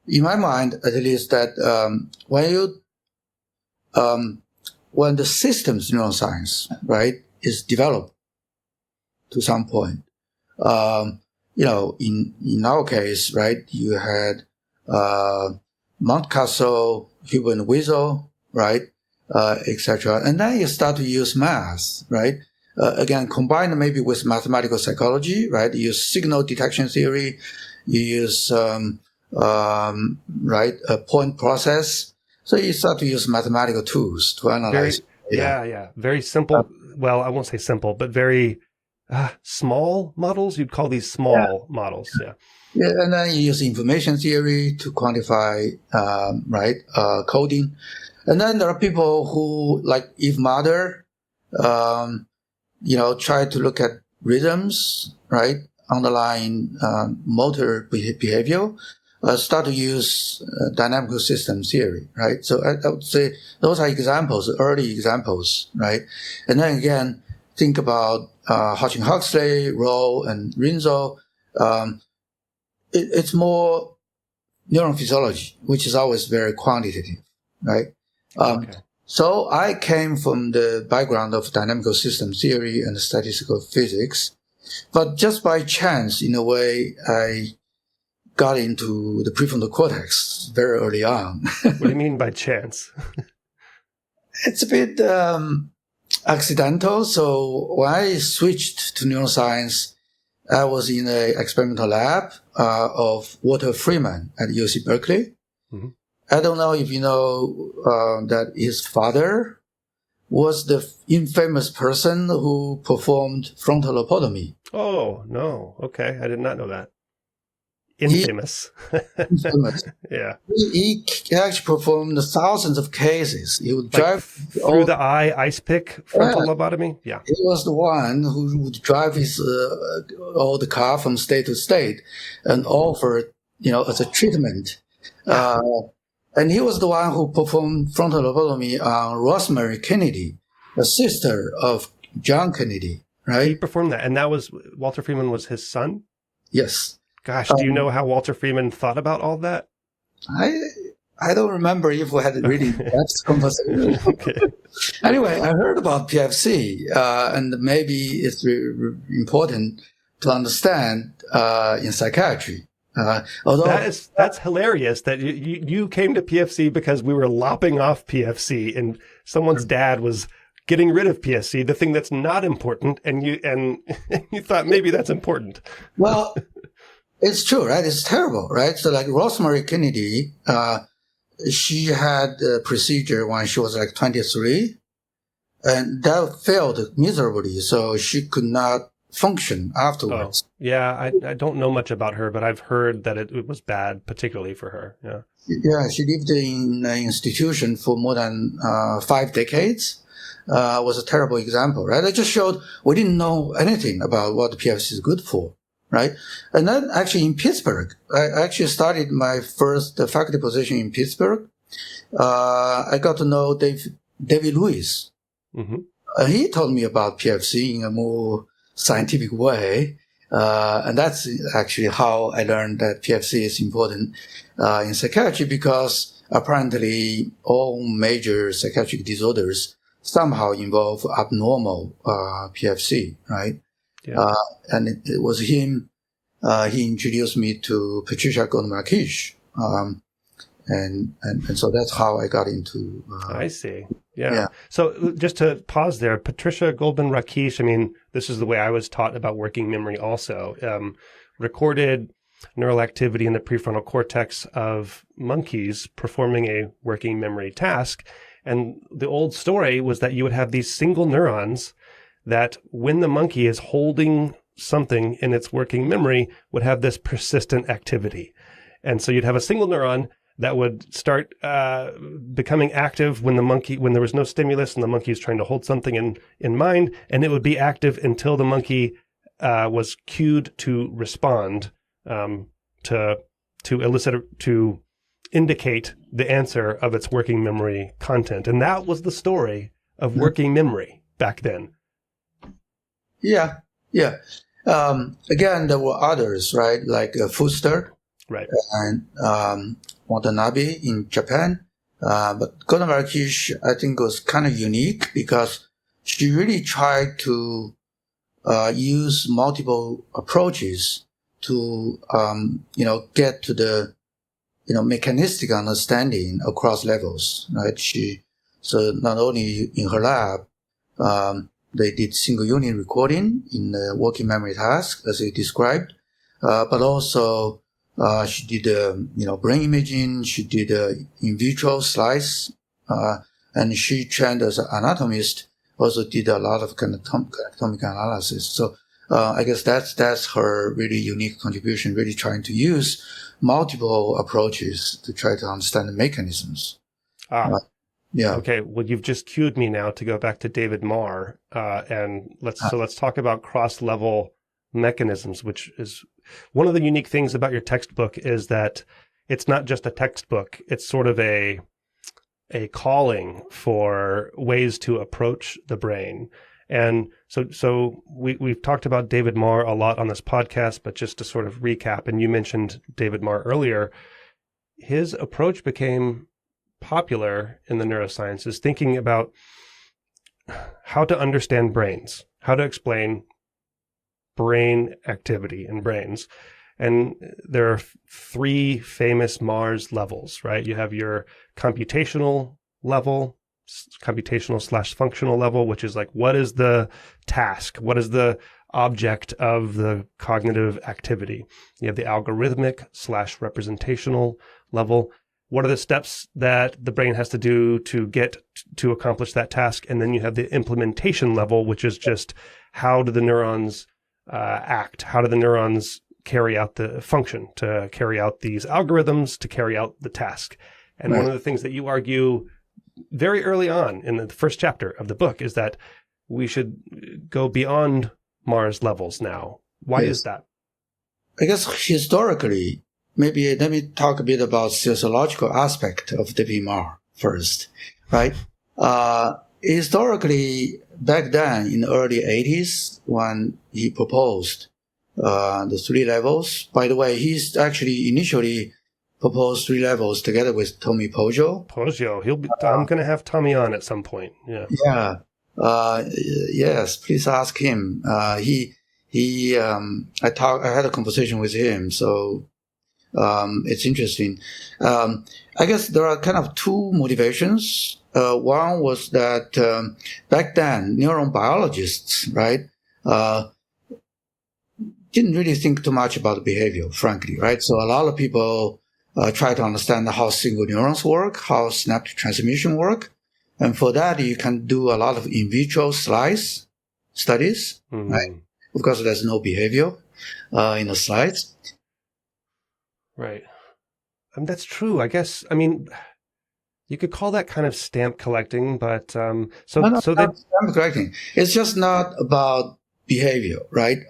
in my mind, at least, that when the systems neuroscience, right, is developed to some point, in our case, right, you had Mount Castle, Huber and Weasel, right, etc. And then you start to use math, right? Again, combined maybe with mathematical psychology, right? You use signal detection theory, you use a point process. So you start to use mathematical tools to analyze. Very simple. Well, I won't say simple, but very small models. You'd call these small models. Yeah. Yeah, and then you use information theory to quantify, coding. And then there are people who, like Eve Mader, try to look at rhythms, right, underlying motor behavior, start to use dynamical system theory, right? So I would say those are examples, early examples, right? And then again, think about Hodgkin Huxley, Rowe, and Rinzo. It's more neuron physiology, which is always very quantitative, right? So I came from the background of dynamical system theory and statistical physics, but just by chance, in a way, I got into the prefrontal cortex very early on. What do you mean by chance? It's a bit accidental. So when I switched to neuroscience, I was in an experimental lab of Walter Freeman at UC Berkeley. Mm-hmm. I don't know if you know that his father was the infamous person who performed frontal lobotomy. Oh, no. Okay. I did not know that. Infamous. Infamous. Yeah. He actually performed thousands of cases. He would drive through the eye, ice pick, frontal lobotomy. Yeah. He was the one who would drive his the car from state to state and offer, as a treatment. And he was the one who performed frontal lobotomy on Rosemary Kennedy, a sister of John Kennedy, right? He performed that. And that was, Walter Freeman was his son? Yes. Gosh, do you know how Walter Freeman thought about all that? I don't remember if we had really that conversation. Okay. Anyway, I heard about PFC, and maybe it's important to understand in psychiatry. Although that's hilarious that you came to PFC because we were lopping off PFC and someone's dad was getting rid of PFC, the thing that's not important, and you thought maybe that's important. Well, it's true, right? It's terrible, right? So like Rosemary Kennedy, she had a procedure when she was like 23, and that failed miserably, so she could not function afterwards. Oh, yeah, I don't know much about her, but I've heard that it was bad, particularly for her. Yeah. Yeah, she lived in an institution for more than 5 decades. Was a terrible example, right? It just showed we didn't know anything about what the PFC is good for, right? And then actually in Pittsburgh, I actually started my first faculty position in Pittsburgh. I got to know David Lewis. Mm-hmm. He told me about PFC in a more scientific way. And that's actually how I learned that PFC is important in psychiatry, because apparently all major psychiatric disorders somehow involve abnormal PFC, right? Yeah. And it was him. He introduced me to Patricia Goldman-Rakish, and so that's how I got into. I see. Yeah. So just to pause there, Patricia Goldman-Rakish. I mean, this is the way I was taught about working memory. Also, recorded neural activity in the prefrontal cortex of monkeys performing a working memory task. And the old story was that you would have these single neurons that when the monkey is holding something in its working memory would have this persistent activity. And so you'd have a single neuron that would start becoming active when there was no stimulus and the monkey is trying to hold something in mind, and it would be active until the monkey was cued to respond to indicate the answer of its working memory content. And that was the story of working memory back then. Yeah. Again, there were others, right? Like Fuster. Right. and Watanabe in Japan. But Gordon Markish, I think, was kind of unique because she really tried to use multiple approaches to, get to the, mechanistic understanding across levels, right? So not only in her lab, they did single unit recording in the working memory task, as you described, but also she did, brain imaging. She did in vitro slice, and she trained as an anatomist. Also did a lot of anatomic analysis. So I guess that's her really unique contribution. Really trying to use multiple approaches to try to understand the mechanisms. Yeah. Okay. Well, you've just cued me now to go back to David Marr, and let's talk about cross-level mechanisms, which is one of the unique things about your textbook is that it's not just a textbook. It's sort of a calling for ways to approach the brain. And so we've talked about David Marr a lot on this podcast, but just to sort of recap, and you mentioned David Marr earlier, his approach became popular in the neurosciences, thinking about how to understand brains, how to explain brain activity in brains. And there are three famous Marr's levels, right? You have your computational level, computational/functional level, which is like, what is the task? What is the object of the cognitive activity? You have the algorithmic/representational level. What are the steps that the brain has to do to get to accomplish that task? And then you have the implementation level, which is just how do the neurons act? How do the neurons carry out the function, to carry out these algorithms, to carry out the task? And one of the things that you argue very early on in the first chapter of the book is that we should go beyond Marr's levels now. Why is that? I guess historically, maybe let me talk a bit about sociological aspect of David Marr first, right? Historically, back then in the early 80s, when he proposed the three levels, by the way, he's actually initially proposed three levels together with Tommy Poggio. I'm going to have Tommy on at some point. Yeah. Yeah. Yes, please ask him. I had a conversation with him, so it's interesting. I guess there are kind of two motivations. One was that back then, neurobiologists, right, didn't really think too much about behavior, frankly, right? So a lot of people try to understand how single neurons work, how synaptic transmission work. And for that, you can do a lot of in vitro slice studies, right? Of course, there's no behavior in the slides. Right. That's true. I guess, I mean, you could call that kind of stamp collecting, but not stamp collecting. It's just not about behavior, right?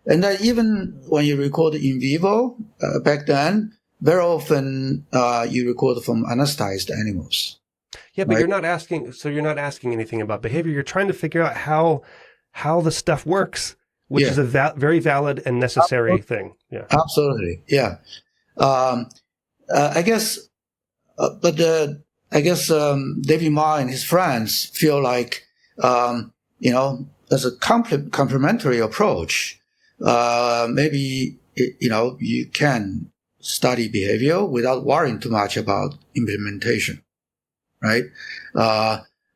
And then even when you record in vivo, back then, very often you record from anesthetized animals. Yeah, but right? You're not asking anything about behavior. You're trying to figure out how the stuff works, which is a very valid and necessary thing. Yeah, absolutely. Yeah. I guess David Marr and his friends feel like, as a complementary approach, maybe, you can study behavior without worrying too much about implementation, right?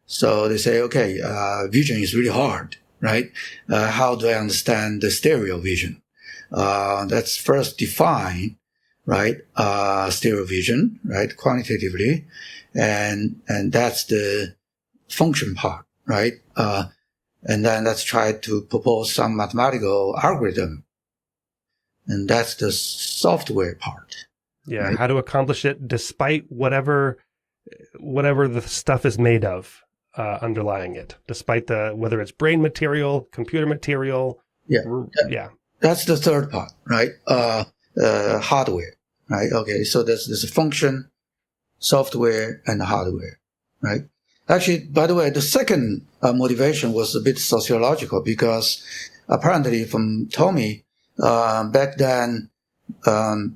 So they say, okay, vision is really hard, right? How do I understand the stereo vision? That's first defined, right? Stereo vision, right? Quantitatively. And that's the function part, right? And then let's try to propose some mathematical algorithm. And that's the software part. Yeah. Right? How to accomplish it despite whatever the stuff is made of, underlying it, despite whether it's brain material, computer material. Yeah. That's the third part, right? Hardware, right? Okay. So there's a function, software, and hardware, right? Actually, by the way, the second motivation was a bit sociological because apparently from Tommy, back then,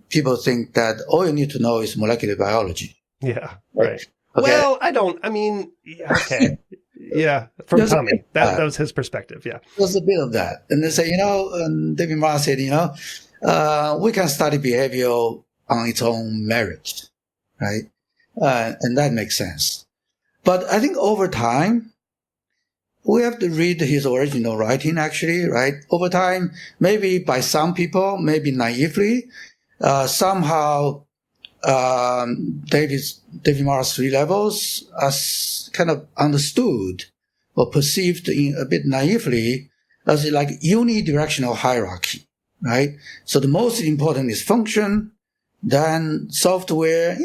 people think that all you need to know is molecular biology. Yeah, right. Okay. Well, I mean, okay. Yeah, from There's Tommy. That was his perspective, yeah. There's a bit of that. And they say, David Marr said, we can study behavior on its own merit, right? And that makes sense. But I think over time, we have to read his original writing, actually, right? Over time, maybe by some people, maybe naively, somehow David Marr's three levels are kind of understood or perceived in a bit naively as like unidirectional hierarchy, right? So the most important is function, then software.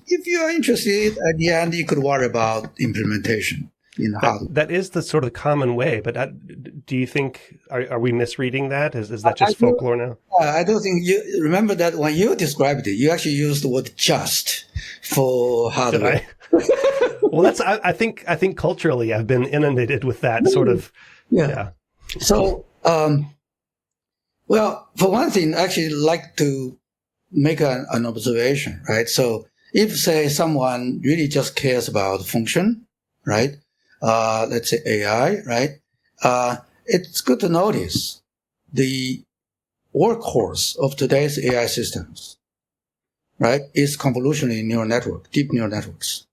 If you are interested, at the end, you could worry about implementation in the hardware. That is the sort of common way, but do you think, are we misreading that? Is that just folklore now? I don't think you remember that when you described it, you actually used the word just for hardware. Well, I think culturally I've been inundated with that sort of. Yeah. So, well, for one thing, I actually like to make an observation, right? So if, say, someone really just cares about function, right? Let's say AI, right? It's good to notice the workhorse of today's AI systems, right, is convolutional neural network, deep neural networks,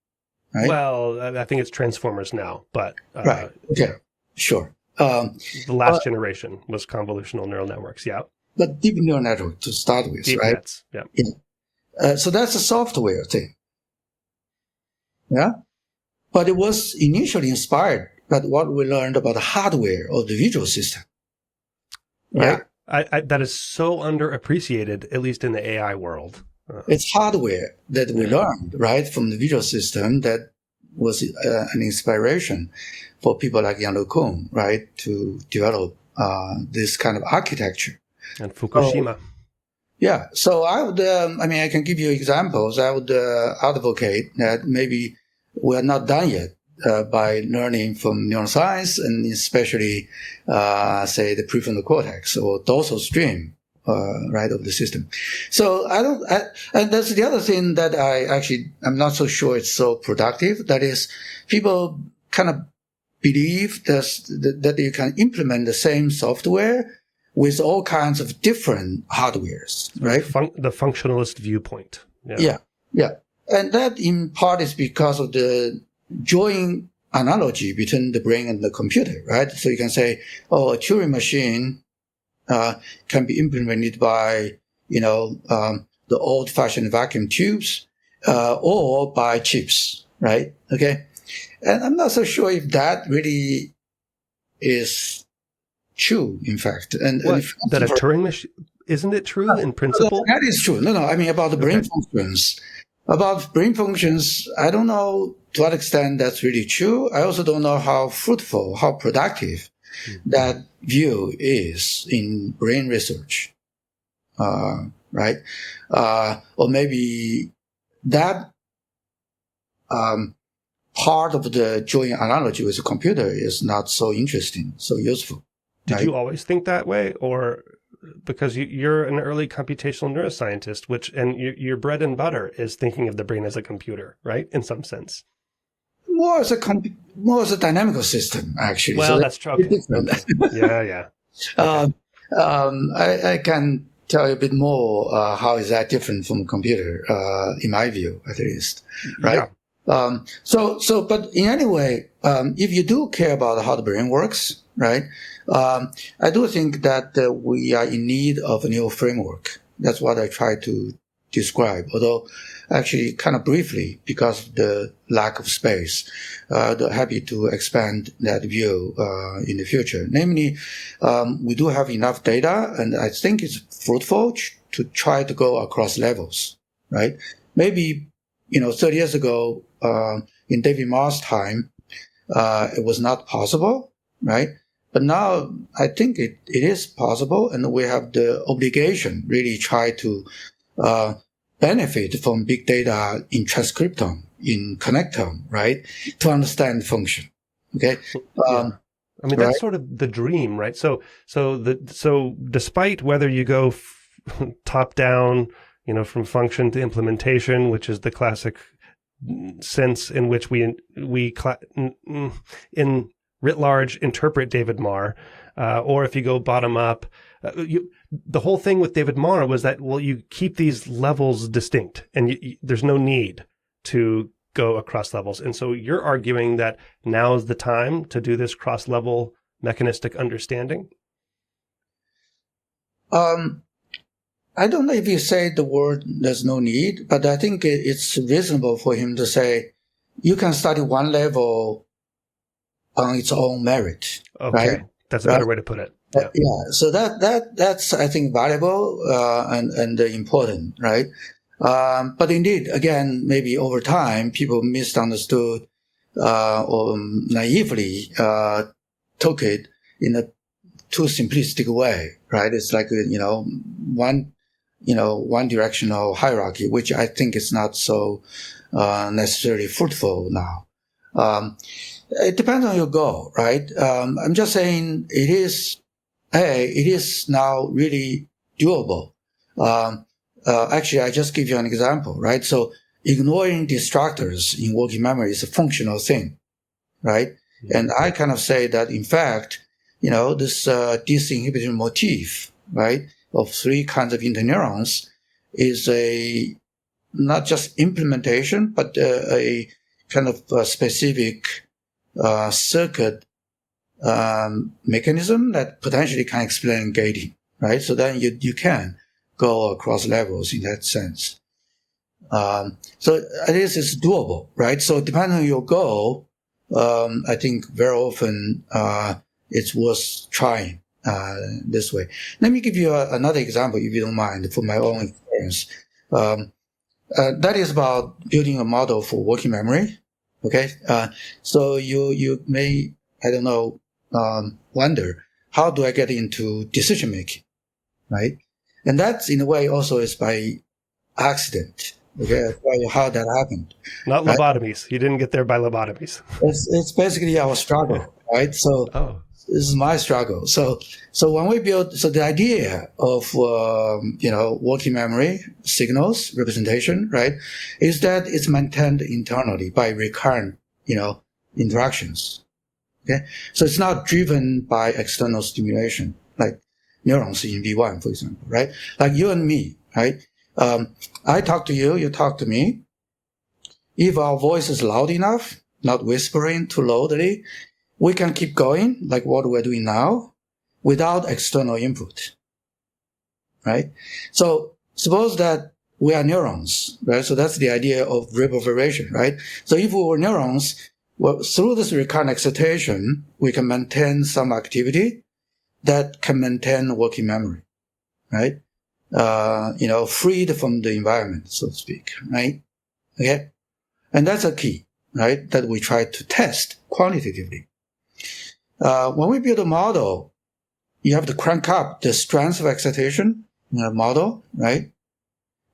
right? Well, I think it's transformers now, but right. Okay, sure. The last generation was convolutional neural networks, yeah. But deep neural network to start with, deep right? Nets, yeah. So that's a software thing, yeah. But it was initially inspired by what we learned about the hardware of the visual system, right? Yeah. That is so underappreciated, at least in the AI world. It's hardware that we learned, right, from the visual system that was an inspiration for people like Yang Kun, right, to develop this kind of architecture. And Fukushima. So I would, I can give you examples. I would advocate that maybe we're not done yet by learning from neuroscience, and especially, say, the prefrontal cortex or dorsal stream, right, of the system. So and that's the other thing that I'm not so sure it's so productive. That is, people kind of believe that you can implement the same software with all kinds of different hardwares, right? The functionalist viewpoint. Yeah. And that in part is because of the joint analogy between the brain and the computer, right? So you can say, a Turing machine can be implemented by, the old-fashioned vacuum tubes or by chips, right? Okay. And I'm not so sure if that really is true, in fact. And that a Turing machine, isn't it true in principle? That is true. No, I mean about the brain functions. About brain functions, I don't know to what extent that's really true. I also don't know how fruitful, how productive that view is in brain research, right? Or maybe that part of the joint analogy with the computer is not so interesting, so useful. Did you always think that way, or because you're an early computational neuroscientist, and your bread and butter is thinking of the brain as a computer, right? In some sense, more as a dynamical system, actually. Well, so that's true. Okay. I can tell you a bit more how is that different from a computer, in my view, at least, right? Yeah. But in any way, if you do care about how the brain works, right? I do think that we are in need of a new framework. That's what I try to describe, although actually kind of briefly because of the lack of space. Happy to expand that view in the future. Namely, we do have enough data, and I think it's fruitful to try to go across levels, right? Maybe, 30 years ago, in David Marr's time, it was not possible, right? But now I think it is possible, and we have the obligation really try to benefit from big data in transcriptome, in connectome, right, to understand function. Okay. That's sort of the dream, right? So despite whether you go top down, from function to implementation, which is the classic sense in which we in writ large interpret David Marr, or if you go bottom up, the whole thing with David Marr was that, you keep these levels distinct, and there's no need to go across levels. And so you're arguing that now is the time to do this cross-level mechanistic understanding? I don't know if you say the word there's no need, but I think it's reasonable for him to say you can study one level on its own merit. Okay, right? That's a better way to put it. Yeah. So that's I think valuable and important, right? But indeed, again, maybe over time people misunderstood or naively took it in a too simplistic way, right? It's like one directional hierarchy, which I think is not so necessarily fruitful now. It depends on your goal, right? I'm just saying it is now really doable. Actually, I just give you an example, right? So ignoring distractors in working memory is a functional thing, right? Mm-hmm. And I kind of say that, in fact, this disinhibitory motif, right, of three kinds of interneurons is not just implementation, but a kind of specific circuit mechanism that potentially can explain gating, right? So then you can go across levels in that sense. So at least it's doable, right? So depending on your goal, I think very often it's worth trying this way. Let me give you another example, if you don't mind, from my own experience. That is about building a model for working memory. Okay, so you may, I don't know, wonder, how do I get into decision making, right? And that, in a way, also is by accident. Okay, I'll tell you how that happened. Not lobotomies. Right? You didn't get there by lobotomies. It's basically our struggle, right? So this is my struggle. So when we build, so the idea of working memory signals representation, right, is that it's maintained internally by recurrent interactions. Okay, so it's not driven by external stimulation, like neurons in V1, for example, right? Like you and me, right? I talk to you, you talk to me. If our voice is loud enough, not whispering too loudly, we can keep going, like what we're doing now, without external input, right? So suppose that we are neurons, right? So that's the idea of reverberation, right? So if we were neurons, well, through this recurrent excitation, we can maintain some activity that can maintain working memory, right? Freed from the environment, so to speak, right? Okay? And that's a key, right? That we try to test quantitatively. When we build a model, you have to crank up the strength of excitation in a model, right?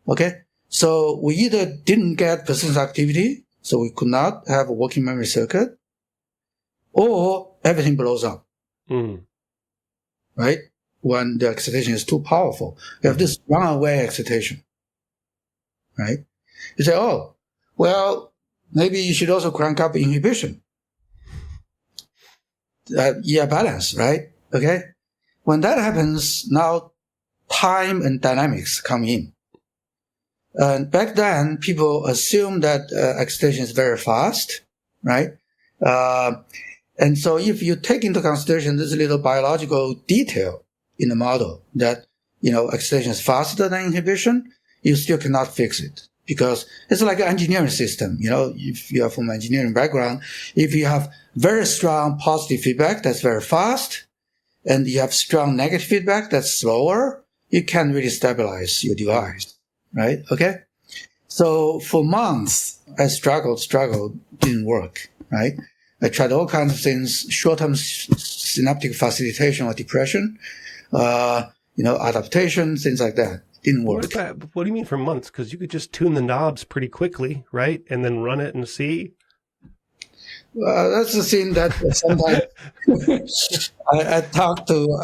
Okay? So we either didn't get persistence activity, so we could not have a working memory circuit, or everything blows up, right? When the excitation is too powerful. You have this runaway excitation, right? You say, oh, well, maybe you should also crank up inhibition. Balance, right? Okay? When that happens, now time and dynamics come in. And back then, people assume that excitation is very fast, right? And so if you take into consideration this little biological detail in the model that, excitation is faster than inhibition, you still cannot fix it. Because it's like an engineering system. If you are from an engineering background, if you have very strong positive feedback, that's very fast, and you have strong negative feedback, that's slower, you can't really stabilize your device, right? Okay? So for months, I struggled, didn't work, right? I tried all kinds of things, short-term synaptic facilitation or depression, adaptation, things like that. Didn't work. What do you mean for months? Because you could just tune the knobs pretty quickly, right? And then run it and see. That's the thing that sometimes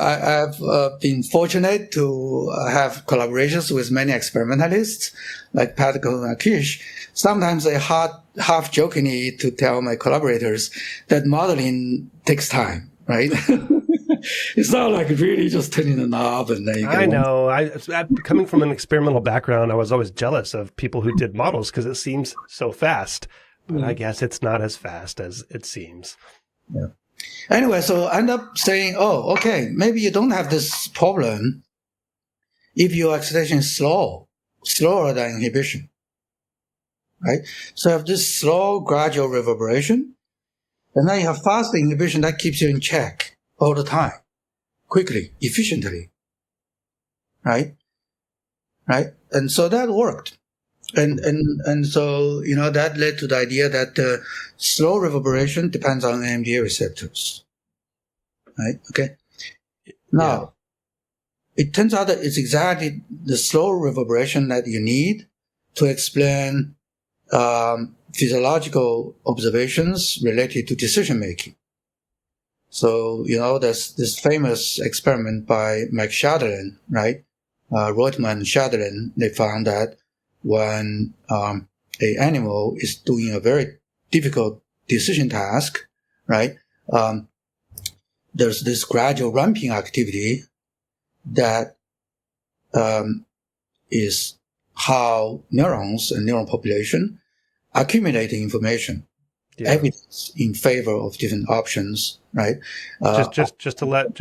I've been fortunate to have collaborations with many experimentalists like Patrick and Kish. Sometimes I half jokingly to tell my collaborators that modeling takes time, right? It's not like really just turning a knob and then you I know. Coming from an experimental background, I was always jealous of people who did models because it seems so fast. But I guess it's not as fast as it seems. Yeah. Anyway, so I end up saying, oh, okay, maybe you don't have this problem if your excitation is slower than inhibition, right? So you have this slow, gradual reverberation, and then you have fast inhibition that keeps you in check all the time, quickly, efficiently, right? Right? And so that worked. And so, that led to the idea that slow reverberation depends on NMDA receptors, right? Okay. Now, It turns out that it's exactly the slow reverberation that you need to explain physiological observations related to decision making. So, there's this famous experiment by Mike Shadlin, right? Reutemann and Shadlin, they found that when an animal is doing a very difficult decision task, right, there's this gradual ramping activity that is how neurons and neuron population accumulate information, evidence in favor of different options, right? Just to let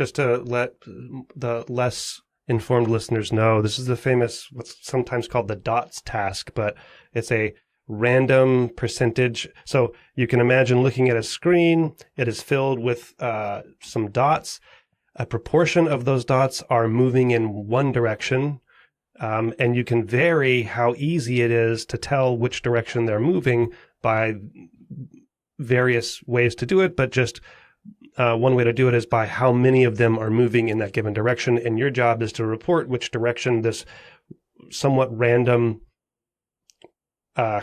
the less informed listeners know, this is the famous, what's sometimes called the dots task, but it's a random percentage. So you can imagine looking at a screen, it is filled with some dots. A proportion of those dots are moving in one direction, and you can vary how easy it is to tell which direction they're moving by various ways to do it, but just one way to do it is by how many of them are moving in that given direction, and your job is to report which direction this somewhat random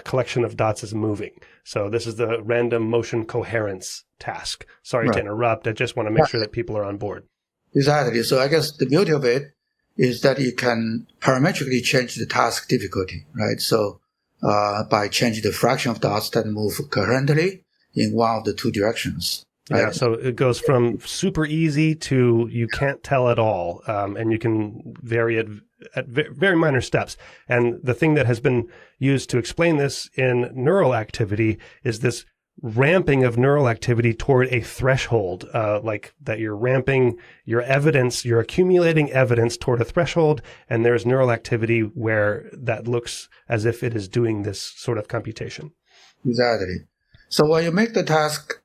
collection of dots is moving. So this is the random motion coherence task. Sorry to interrupt. I just want to make sure that people are on board. Exactly. So I guess the beauty of it is that you can parametrically change the task difficulty, right? So by changing the fraction of dots that move coherently in one of the two directions. Right? Yeah, so it goes from super easy to you can't tell at all, and you can vary it at very minor steps. And the thing that has been used to explain this in neural activity is this ramping of neural activity toward a threshold, like that you're ramping your evidence, you're accumulating evidence toward a threshold, and there's neural activity where that looks as if it is doing this sort of computation. Exactly. So when you make the task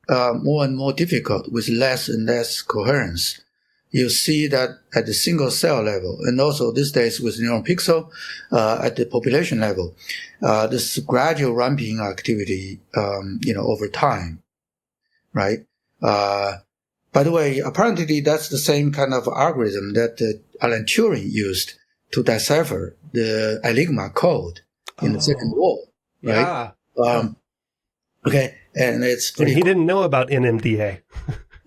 more and more difficult with less and less coherence, you see that at the single cell level, and also these days with neuron pixel, at the population level, this gradual ramping activity, over time, right? By the way, apparently that's the same kind of algorithm that Alan Turing used to decipher the Enigma code in the Second War, right? Okay, and it's pretty. And he didn't know about NMDA.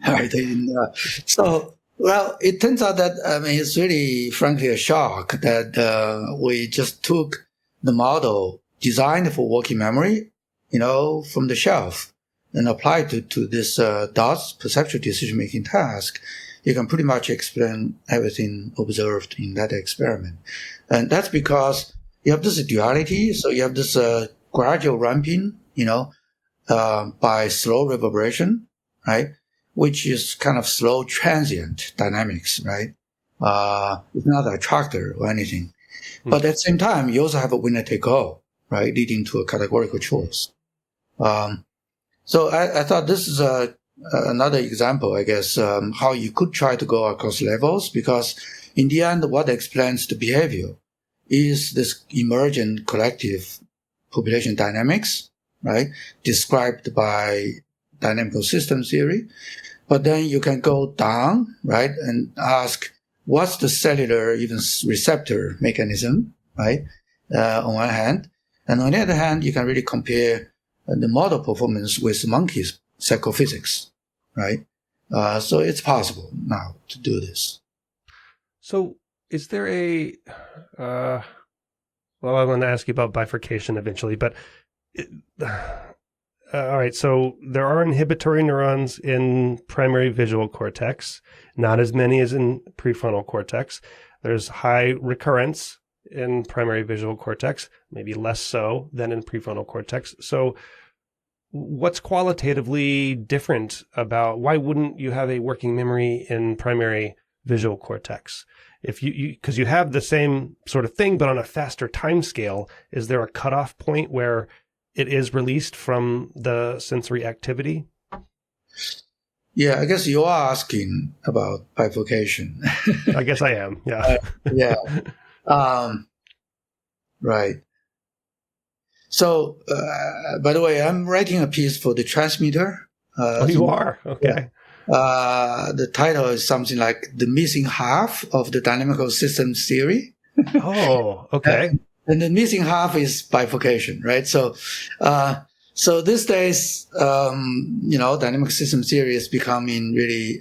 Right, they didn't know. So, well, it turns out that it's really, frankly, a shock that we just took the model designed for working memory, from the shelf, and applied to this dots perceptual decision-making task. You can pretty much explain everything observed in that experiment, and that's because you have this duality. So you have this gradual ramping, by slow reverberation, right? Which is kind of slow transient dynamics, right? It's not an attractor or anything. But at the same time, you also have a winner take all, right? Leading to a categorical choice. So I thought this is another example, I guess, how you could try to go across levels, because in the end, what explains the behavior is this emergent collective population dynamics, right? Described by dynamical system theory. But then you can go down, right, and ask, what's the cellular, even receptor mechanism, right, on one hand. And on the other hand, you can really compare the model performance with monkeys psychophysics, right? So it's possible now to do this. So is there well, I want to ask you about bifurcation eventually, but all right. So there are inhibitory neurons in primary visual cortex, not as many as in prefrontal cortex. There's high recurrence in primary visual cortex, maybe less so than in prefrontal cortex. So what's qualitatively different about why wouldn't you have a working memory in primary visual cortex? If because you have the same sort of thing, but on a faster time scale, is there a cutoff point where it is released from the sensory activity? Yeah, I guess you are asking about bifurcation. I guess I am. Yeah. Yeah. Right. So, by the way, I'm writing a piece for the transmitter. Oh, you are? Okay. The title is something like "The Missing Half of the Dynamical Systems Theory." Oh, okay. And the missing half is bifurcation, right? So these days, dynamic system theory is becoming really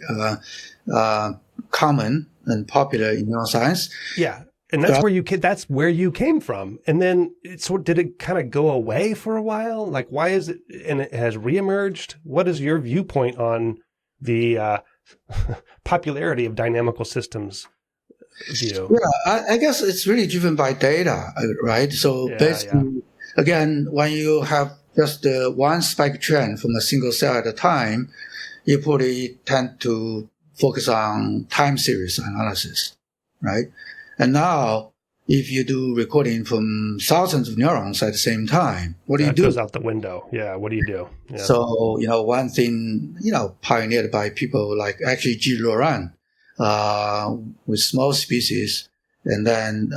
common and popular in neuroscience. Yeah. And that's where you came from. And then did it kind of go away for a while? Like, why is it, and it has reemerged? What is your viewpoint on the popularity of dynamical systems view? Yeah, I guess it's really driven by data, right? So basically, again, when you have just one spike trend from a single cell at a time, you probably tend to focus on time series analysis, right? And now, if you do recording from thousands of neurons at the same time, what do you do? That goes out the window. Yeah, what do you do? Yeah. So, one thing, pioneered by people like actually G. Laurent, with small species, and then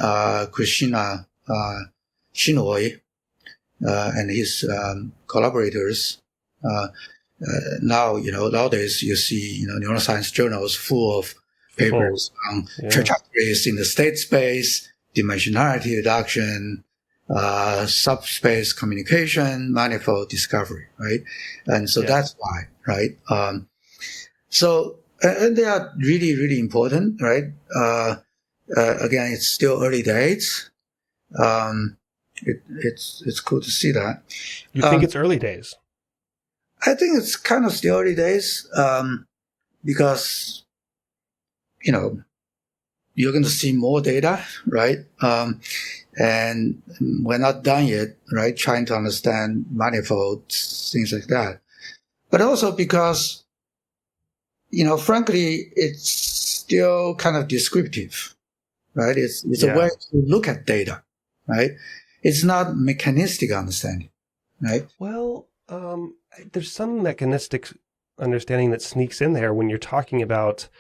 Krishna Shinoy and his collaborators. Now, nowadays you see, neuroscience journals full of papers on trajectories in the state space, dimensionality reduction, subspace communication, manifold discovery, right? And so that's why, right? And they are really, really important, right? Again, it's still early days. It's cool to see that. You think it's early days? I think it's kind of still early days, because, you're going to see more data, right? And we're not done yet, right? Trying to understand manifolds, things like that. But also because, frankly, it's still kind of descriptive, right? It's a way to look at data, right? It's not mechanistic understanding, right? Well, there's some mechanistic understanding that sneaks in there when you're talking about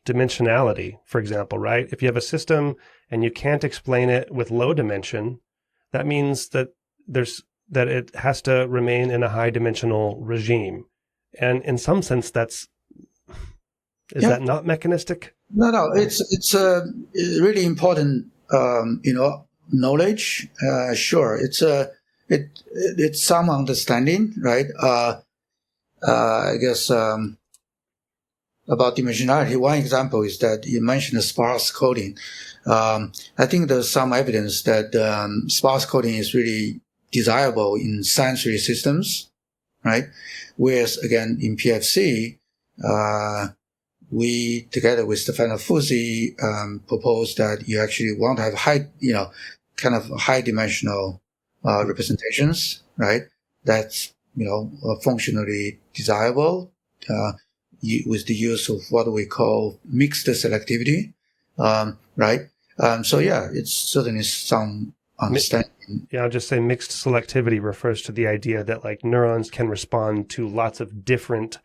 dimensionality, for example, right? If you have a system and you can't explain it with low dimension, that means that it has to remain in a high dimensional regime. And in some sense, is that not mechanistic? No, it's a really important, knowledge. Sure. It's some understanding, right? I guess, about dimensionality, one example is that you mentioned sparse coding. I think there's some evidence that sparse coding is really desirable in sensory systems, right? Whereas, again, in PFC, we, together with Stefano Fuzzi, proposed that you actually want to have kind of high dimensional representations, right? That's, functionally desirable, with the use of what we call mixed selectivity, right? It's certainly some understanding. Yeah, I'll just say mixed selectivity refers to the idea that like neurons can respond to lots of different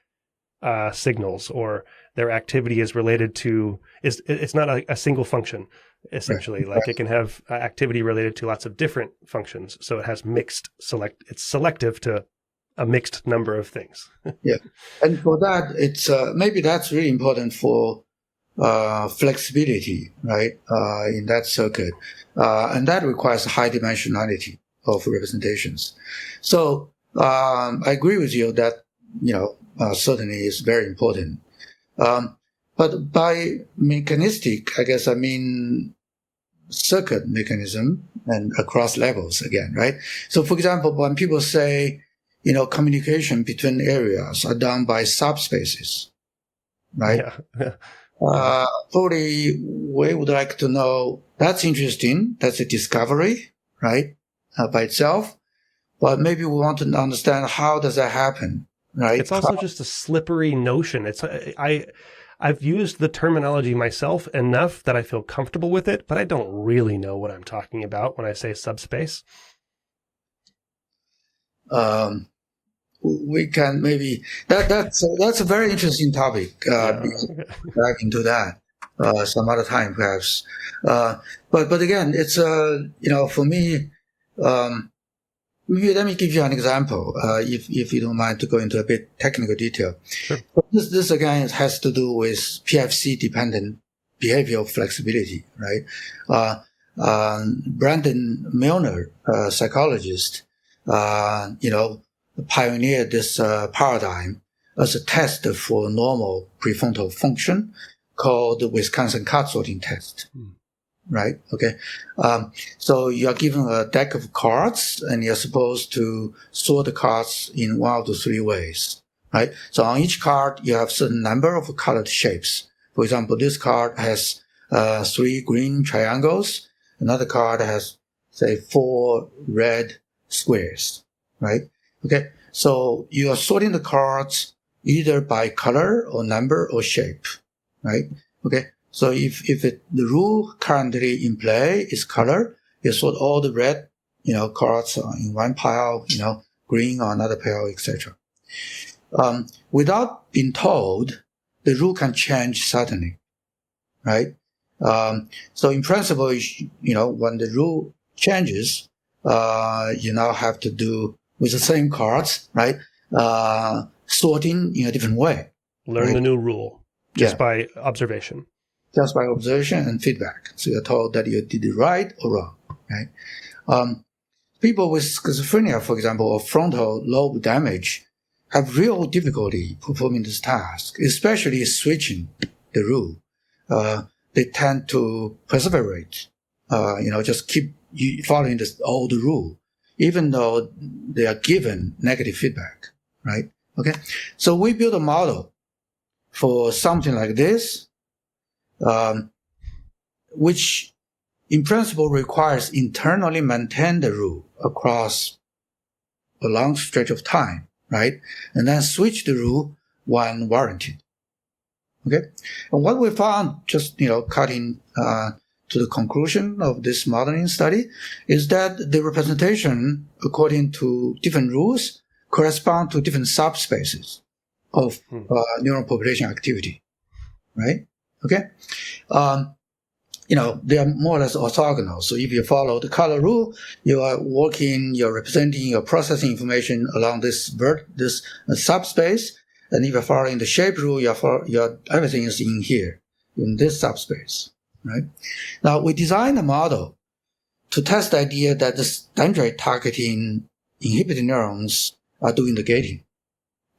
signals, or their activity is related to, it's not a single function, essentially. Right. Like it can have activity related to lots of different functions. So it has it's selective to a mixed number of things. Yeah. And for that, it's maybe that's really important for flexibility, right, in that circuit. And that requires high dimensionality, of representations. So I agree with you that, certainly is very important. But by mechanistic, I guess I mean circuit mechanism and across levels again, right? So for example, when people say, communication between areas are done by subspaces, right? Yeah. Probably we would like to know, that's interesting. That's a discovery, right? By itself. But maybe we want to understand how does that happen, right? It's also just a slippery notion. I've used the terminology myself enough that I feel comfortable with it, but I don't really know what I'm talking about when I say subspace. We can maybe that's a very interesting topic. Back into that some other time perhaps. But again, it's for me. Maybe let me give you an example, if you don't mind to go into a bit technical detail. Sure. This again has to do with PFC dependent behavioral flexibility, right? Brandon Milner, psychologist, pioneered this paradigm as a test for normal prefrontal function called the Wisconsin card sorting test. Right? Okay. So you are given a deck of cards and you're supposed to sort the cards in one of the three ways, right? So on each card, you have a certain number of colored shapes. For example, this card has 3 green triangles. Another card has, say, 4 red squares, right? Okay. So you are sorting the cards either by color or number or shape, right? Okay. So if the rule currently in play is color, you sort all the red, cards in one pile, green on another pile, etc. Without being told, the rule can change suddenly, right? So in principle, when the rule changes, you now have to do with the same cards, right? Sorting in a different way. Learn the new rule just by observation. Just by observation and feedback. So you're told that you did it right or wrong, right? People with schizophrenia, for example, or frontal lobe damage have real difficulty performing this task, especially switching the rule. They tend to perseverate, just keep following this old rule, even though they are given negative feedback, right? Okay. So we built a model for something like this, which in principle requires internally maintain the rule across a long stretch of time, right? And then switch the rule when warranted. Okay. And what we found, just, cutting, to the conclusion of this modeling study, is that the representation according to different rules correspond to different subspaces of neural population activity, right? Okay. They are more or less orthogonal. So if you follow the color rule, you're representing, you're processing information along this subspace. And if you're following the shape rule, everything is in here, in this subspace, right? Now, we designed a model to test the idea that the dendrite targeting inhibiting neurons are doing the gating,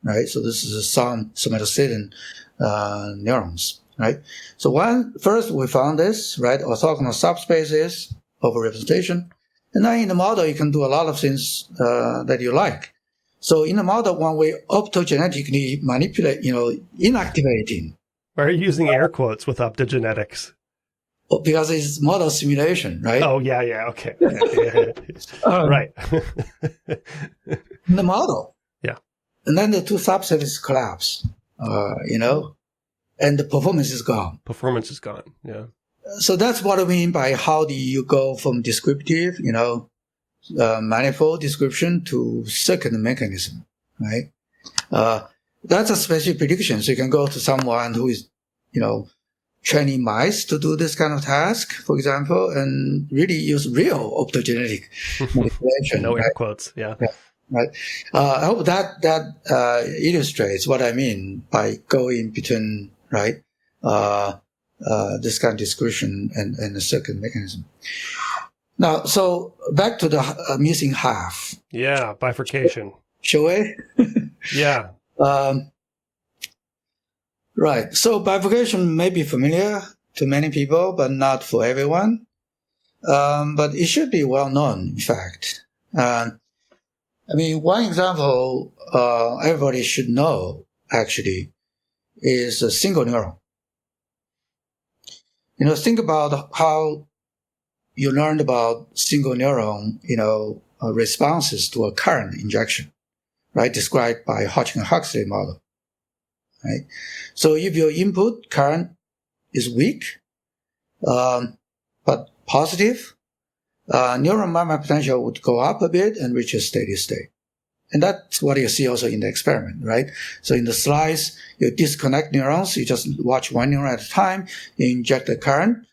right? So this is some somatostatin neurons, right? So first we found this, right? Orthogonal subspaces of a representation. And then in the model, you can do a lot of things that you like. So in the model, when we optogenetically manipulate, inactivating. Why are you using air quotes with optogenetics? Because it's model simulation, right? Oh, yeah, okay. Right. In the model. Yeah. And then the two subspaces collapse, and the performance is gone. Performance is gone, yeah. So that's what I mean by how do you go from descriptive, manifold description to circuit mechanism, right? That's a special prediction. So you can go to someone who is, training mice to do this kind of task, for example, and really use real optogenetic manipulation. No air quotes, yeah. Right. I hope that illustrates what I mean by going between, right, this kind of description and the circuit mechanism. Now, so back to the missing half. Yeah, bifurcation. Shall we? Yeah. Right. So bifurcation may be familiar to many people, but not for everyone. But it should be well known, in fact. One example everybody should know, actually, is a single neuron. Think about how you learned about single neuron, responses to a current injection, right? Described by Hodgkin-Huxley model, right? So if your input current is weak, but positive, neuron memory potential would go up a bit and reach a steady state. And that's what you see also in the experiment, right? So in the slides, you disconnect neurons, you just watch one neuron at a time, you inject the current,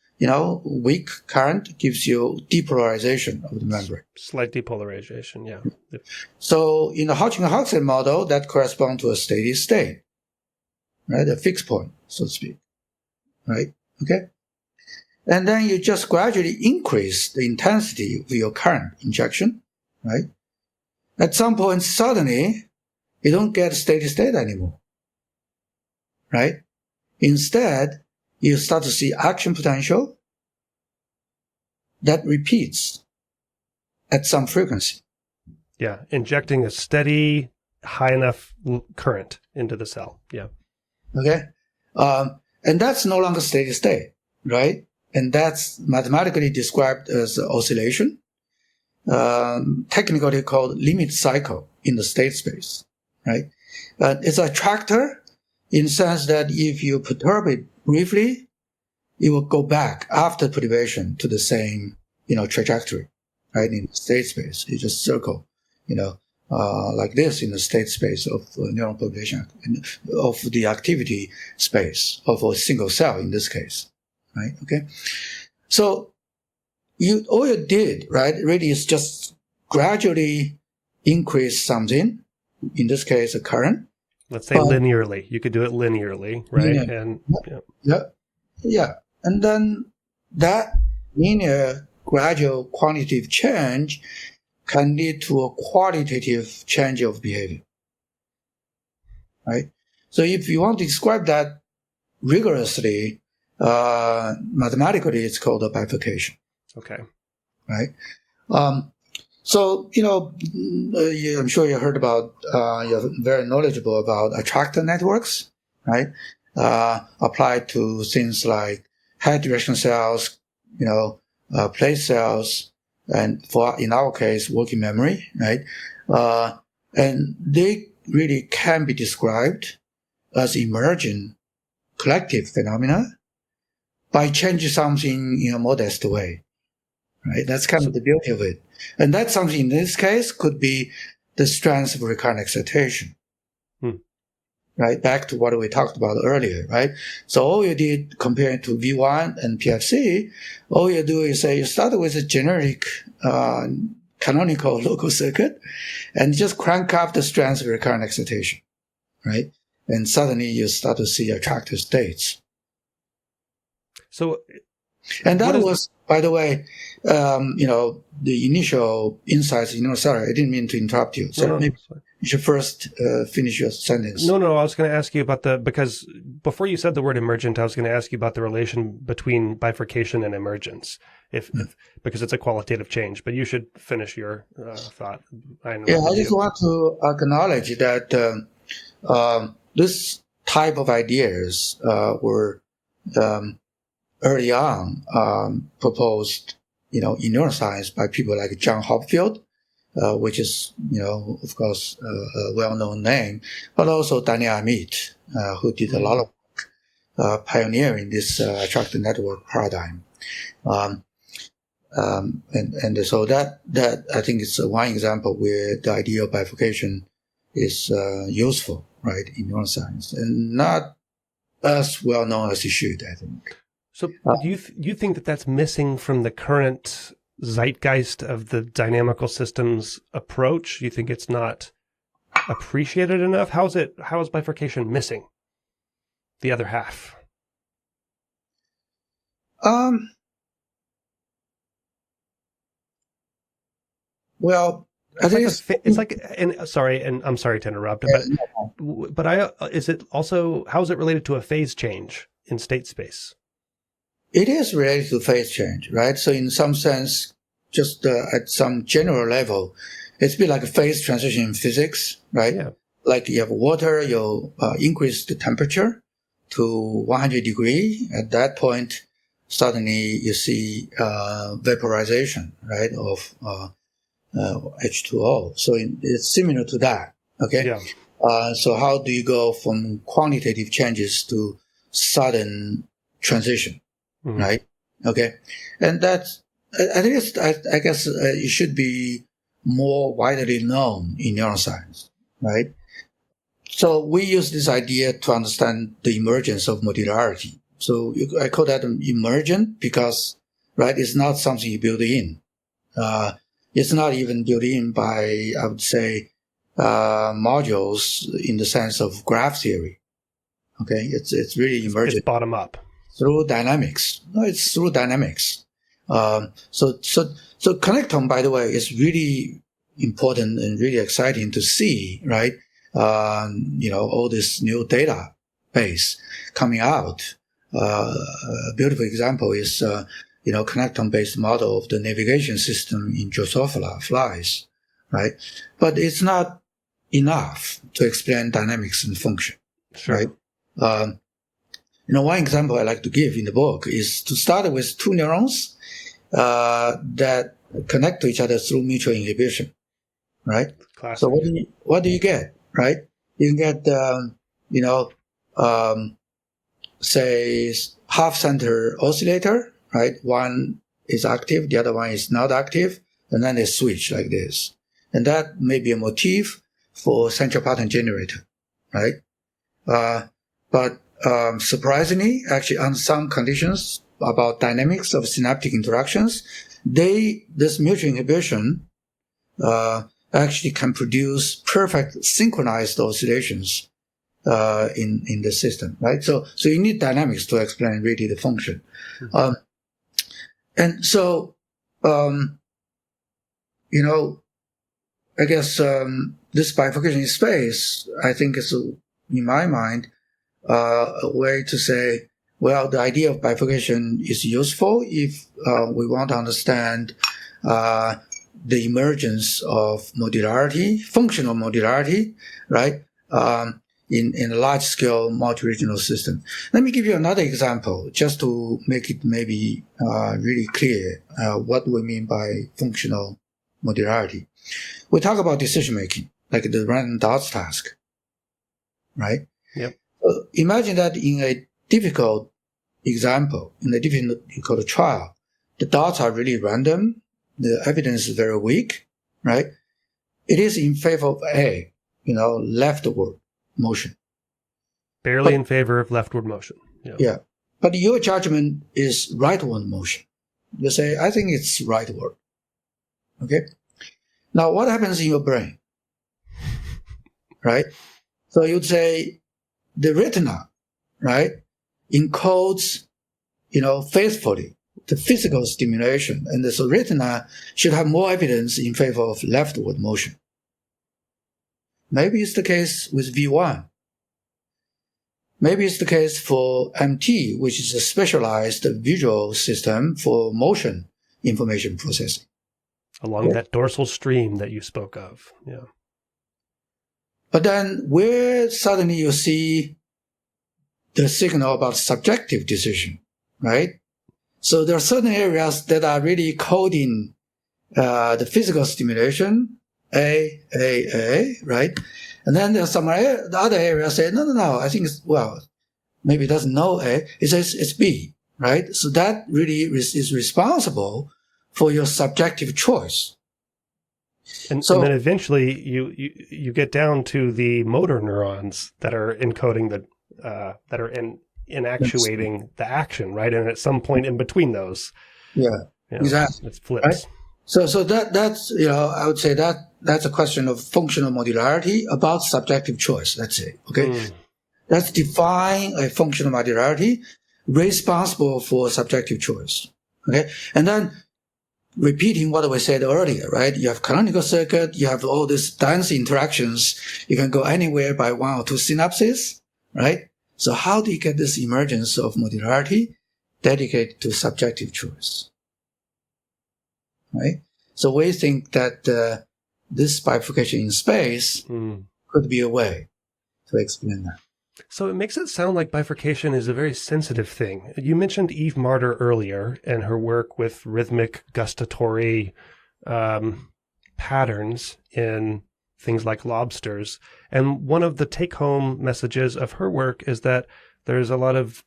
weak current gives you depolarization of the membrane. Slight depolarization, yeah. So in the Hodgkin-Huxley model, that corresponds to a steady state, right? A fixed point, so to speak, right? Okay. And then you just gradually increase the intensity of your current injection, right? At some point, suddenly, you don't get a steady state anymore, right? Instead, you start to see action potential that repeats at some frequency. Yeah, injecting a steady, high enough current into the cell. Yeah. Okay. And that's no longer steady state, right? And that's mathematically described as oscillation. Technically called limit cycle in the state space, right? It's a attractor in the sense that if you perturb it briefly, it will go back after perturbation to the same, trajectory, right? In the state space, you just circle, like this in the state space of neural population, of the activity space of a single cell in this case, right? Okay. So, all you did, right, really is just gradually increase something, in this case, a current. Let's say linearly. You could do it linearly, right? Linear. And yeah. And then that linear gradual quantitative change can lead to a qualitative change of behavior, right? So if you want to describe that rigorously, mathematically, it's called a bifurcation. Okay. Right. So, I'm sure you heard about, you're very knowledgeable about attractor networks, right? Applied to things like high direction cells, place cells, and in our case, working memory, right? And they really can be described as emergent collective phenomena by changing something in a modest way. Right, that's kind of the beauty of it. And that something in this case could be the strength of recurrent excitation. Right, back to what we talked about earlier, right? So all you did comparing to V1 and PFC, all you do is say you start with a generic canonical local circuit and just crank up the strength of recurrent excitation, right? And suddenly you start to see attractive states. So, and that was, by the way, the initial insights in neuroscience. I didn't mean to interrupt you. So maybe you should first finish your sentence. No, I was going to ask you about because before you said the word emergent, I was going to ask you about the relation between bifurcation and emergence, because it's a qualitative change. But you should finish your thought. I just want to acknowledge that this type of ideas were early on proposed, in neuroscience by people like John Hopfield, which is, of course, a well-known name, but also Daniel Amit, who did a lot of work pioneering this attractor network paradigm. And so that I think is one example where the idea of bifurcation is useful, right, in neuroscience, and not as well known as it should, I think. So do you think that that's missing from the current zeitgeist of the dynamical systems approach? You think it's not appreciated enough? How is bifurcation missing the other half? Well, I think sorry, and I'm sorry to interrupt, but is it also, how is it related to a phase change in state space? it is related to phase change, right? So in some sense, just at some general level, it's a bit like a phase transition in physics, right? Yeah. Like you have water, you increase the temperature to 100 degree. At that point, suddenly you see vaporization, right, of H2O. So it's similar to that, okay? Yeah. So how do you go from quantitative changes to sudden transition, right? Okay, and that's, I think I guess it should be more widely known in neuroscience, right? So we use this idea to understand the emergence of modularity. So I call that emergent because, right, it's not something you build in. It's not even built in by, I would say, modules in the sense of graph theory. Okay, it's really emergent. It's bottom up through dynamics. No, it's through dynamics. So connectome, by the way, is really important and really exciting to see, right? All this new database coming out. A beautiful example is, connectome-based model of the navigation system in Drosophila flies, right? But it's not enough to explain dynamics and function, sure. right? One example I like to give in the book is to start with two neurons that connect to each other through mutual inhibition, right? Classic. So what do you get, right? You get, say, half-center oscillator, right? One is active, the other one is not active, and then they switch like this. And that may be a motif for central pattern generator, right? But surprisingly, actually, on some conditions about dynamics of synaptic interactions, this mutual inhibition actually can produce perfect synchronized oscillations in the system, right? So you need dynamics to explain really the function. And so, I guess this bifurcation in space, I think is, in my mind, a way to say, well, the idea of bifurcation is useful if we want to understand the emergence of modularity, functional modularity, right, in a large-scale multi-regional system. Let me give you another example, just to make it maybe really clear what we mean by functional modularity. We talk about decision-making, like the random dots task, right? Yep. Imagine that in a difficult example, in a difficult trial, the dots are really random, the evidence is very weak, right? It is in favor of A, leftward motion. Barely in favor of leftward motion. Yeah. But your judgment is rightward motion. You say, I think it's rightward. Okay? Now, what happens in your brain? Right? So you'd say the retina, right, encodes, faithfully the physical stimulation. And so retina should have more evidence in favor of leftward motion. Maybe it's the case with V1. Maybe it's the case for MT, which is a specialized visual system for motion information processing. Along that dorsal stream that you spoke of. Yeah. But then where suddenly you see the signal about subjective decision, right? So there are certain areas that are really coding the physical stimulation, A, right? And then there are some the other areas say, no, I think maybe it doesn't know A, it says it's B, right? So that really is responsible for your subjective choice. And then eventually you get down to the motor neurons that are encoding that are in actuating the action, right? And at some point in between those, exactly, it flips. Right? So that's I would say that's a question of functional modularity about subjective choice. Let's say, okay, let's define a functional modularity responsible for subjective choice. Okay, and then repeating what we said earlier, right? You have canonical circuit, you have all these dense interactions. You can go anywhere by one or two synapses, right? So how do you get this emergence of modularity dedicated to subjective choice, right? So we think that this bifurcation in space could be a way to explain that. So it makes it sound like bifurcation is a very sensitive thing. You mentioned Eve Marder earlier and her work with rhythmic gustatory patterns in things like lobsters. And one of the take-home messages of her work is that there's a lot of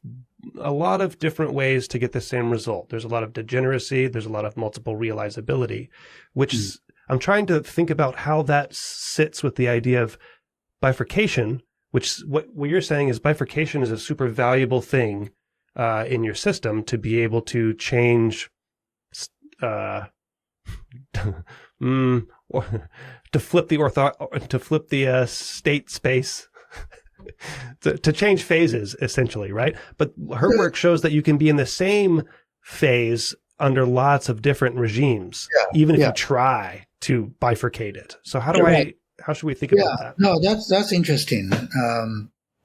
different ways to get the same result. There's a lot of degeneracy. There's a lot of multiple realizability, which I'm trying to think about how that sits with the idea of bifurcation, which what you're saying is bifurcation is a super valuable thing in your system to be able to change, to flip the state space, to change phases essentially, right? But her work shows that you can be in the same phase under lots of different regimes, even if you try to bifurcate it. So how should we think about that? No, that's interesting.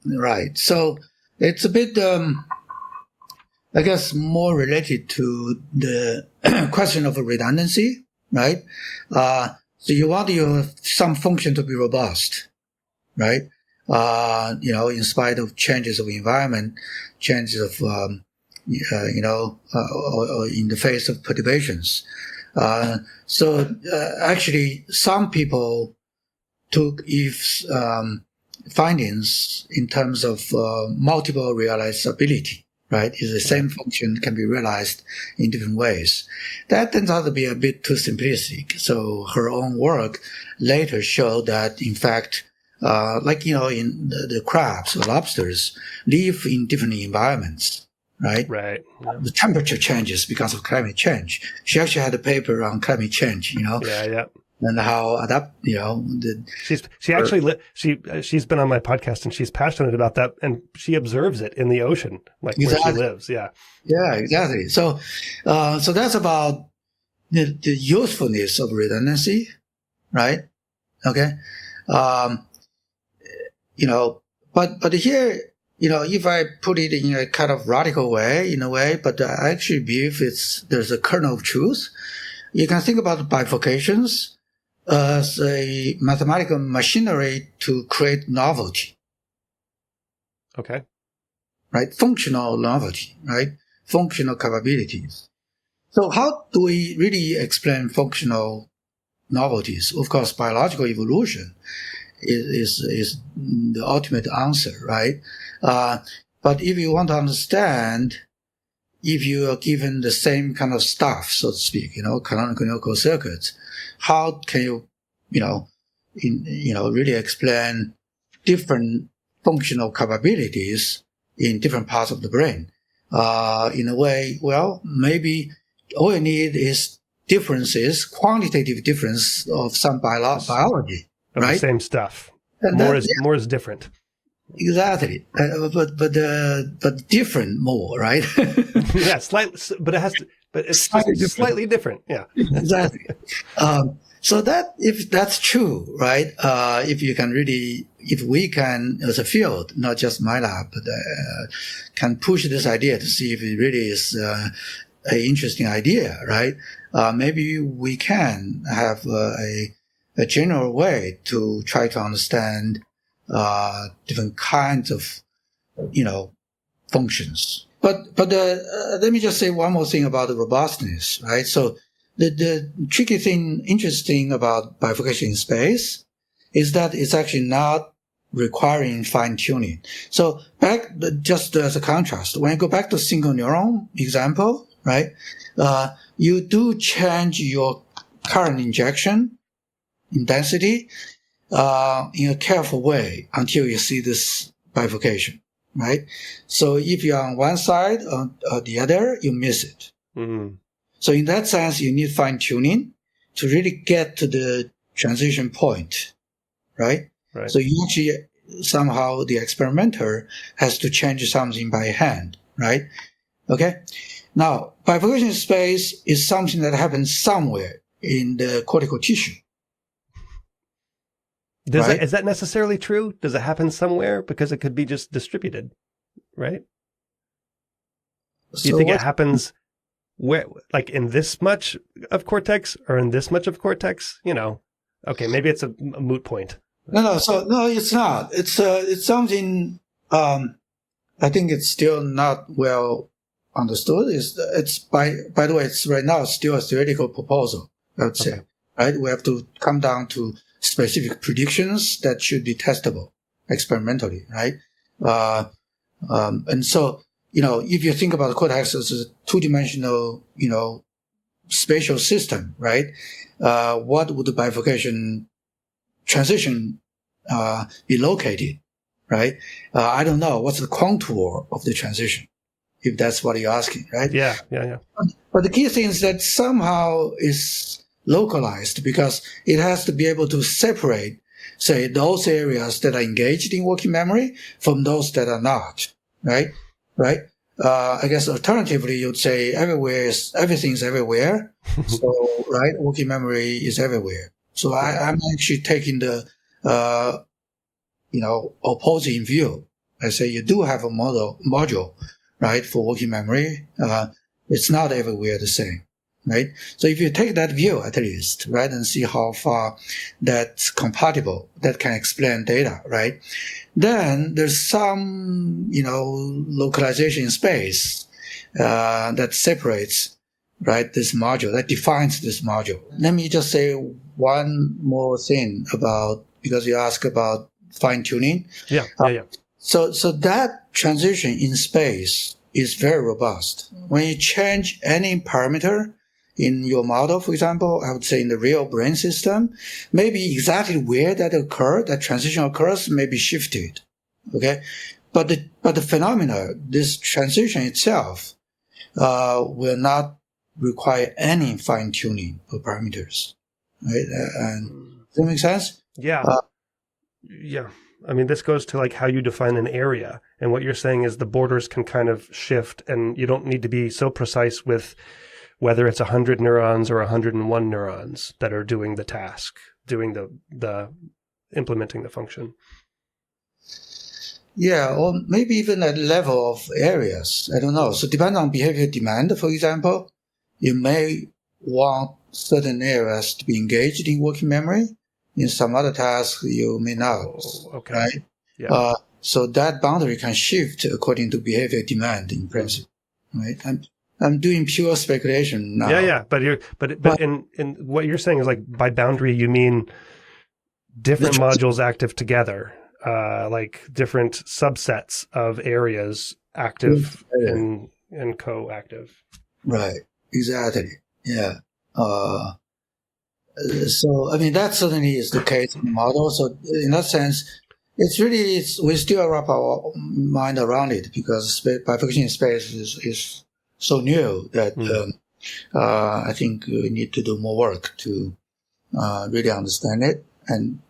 Right. So it's a bit, I guess, more related to the question of redundancy, right? So you want some function to be robust, right? In spite of changes of environment, changes of, or in the face of perturbations. Actually, some people took Eve's findings in terms of multiple realizability, right? Is the same function can be realized in different ways. That turns out to be a bit too simplistic. So her own work later showed that, in fact, in the crabs or lobsters live in different environments, right? Right. Yeah. The temperature changes because of climate change. She actually had a paper on climate change, Yeah. And how she's been on my podcast and she's passionate about that, and she observes it in the ocean, like where she lives. Yeah, exactly. So that's about the usefulness of redundancy, right? Okay, but here, if I put it in a kind of radical way, in a way, but I actually believe there's a kernel of truth. You can think about bifurcations as a mathematical machinery to create novelty. Okay. Right? Functional novelty, right? Functional capabilities. So how do we really explain functional novelties? Of course, biological evolution is the ultimate answer, right? But if you want to understand, if you are given the same kind of stuff, so to speak, canonical circuits, how can you, really explain different functional capabilities in different parts of the brain? In a way, well, maybe all you need is differences, quantitative difference of some biology, of right? The same stuff. And more is different. Exactly, but different more, right? Yeah, slightly, but it's slightly different. Yeah, exactly. So that if that's true, right? If we can, as a field, not just my lab, but can push this idea to see if it really is an interesting idea, right? Maybe we can have a general way to try to understand different kinds of, functions. But let me just say one more thing about the robustness, right? So the tricky thing, interesting about bifurcation in space is that it's actually not requiring fine tuning. So just as a contrast, when you go back to single neuron example, right? You do change your current injection intensity in a careful way until you see this bifurcation, right? So if you're on one side or the other, you miss it. Mm-hmm. So in that sense, you need fine tuning to really get to the transition point, right? Right. So you actually somehow the experimenter has to change something by hand, right? Okay. Now, bifurcation space is something that happens somewhere in the cortical tissue. Right? Is that necessarily true? Does it happen somewhere? Because it could be just distributed, right? Do you think it happens where, like in this much of cortex or in this much of cortex? Okay, maybe it's a moot point. No, it's not. It's something, I think it's still not well understood. It's by the way, it's right now still a theoretical proposal, I would say, right? We have to come down to specific predictions that should be testable experimentally, right? And so, if you think about the cortex as a two-dimensional, spatial system, right? What would the bifurcation transition be located, right? I don't know. What's the contour of the transition, if that's what you're asking, right? Yeah. But the key thing is that somehow is localized because it has to be able to separate, say, those areas that are engaged in working memory from those that are not, right? Right? I guess alternatively, you'd say everything's everywhere. So, right, working memory is everywhere. So I'm actually taking the, opposing view. I say you do have a module, right, for working memory. It's not everywhere the same, right? So if you take that view at least, right, and see how far that's compatible, that can explain data, right? Then there's some, localization in space, that separates, right, this module, that defines this module. Let me just say one more thing because you asked about fine tuning. Yeah. So that transition in space is very robust. When you change any parameter in your model, for example, I would say in the real brain system, maybe exactly where that transition occurs may be shifted. Okay. But the phenomena, this transition itself, will not require any fine tuning of parameters. Right. And does that make sense? Yeah. Yeah. I mean, this goes to like how you define an area. And what you're saying is the borders can kind of shift and you don't need to be so precise with whether it's 100 neurons or 101 neurons that are doing the task, doing the implementing the function. Yeah, or maybe even at level of areas. I don't know. So depending on behavior demand, for example, you may want certain areas to be engaged in working memory. In some other tasks, you may not. Oh, okay. Right? Yeah. So that boundary can shift according to behavior demand in principle. Right? I'm doing pure speculation now. Yeah. But in what you're saying is like by boundary, you mean different modules active together, like different subsets of areas active and co-active. Right. Exactly. Yeah. So, I mean, that certainly is the case in the model. So in that sense, we still wrap our mind around it because bifurcation in space is so new that I think we need to do more work to really understand it. And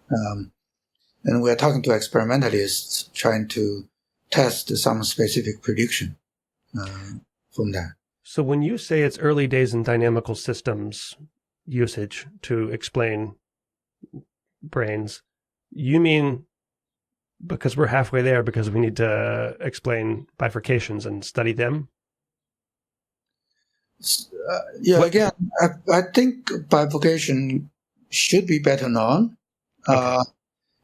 we're talking to experimentalists trying to test some specific prediction from that. So when you say it's early days in dynamical systems usage to explain brains, you mean because we're halfway there because we need to explain bifurcations and study them? Again, I think bifurcation should be better known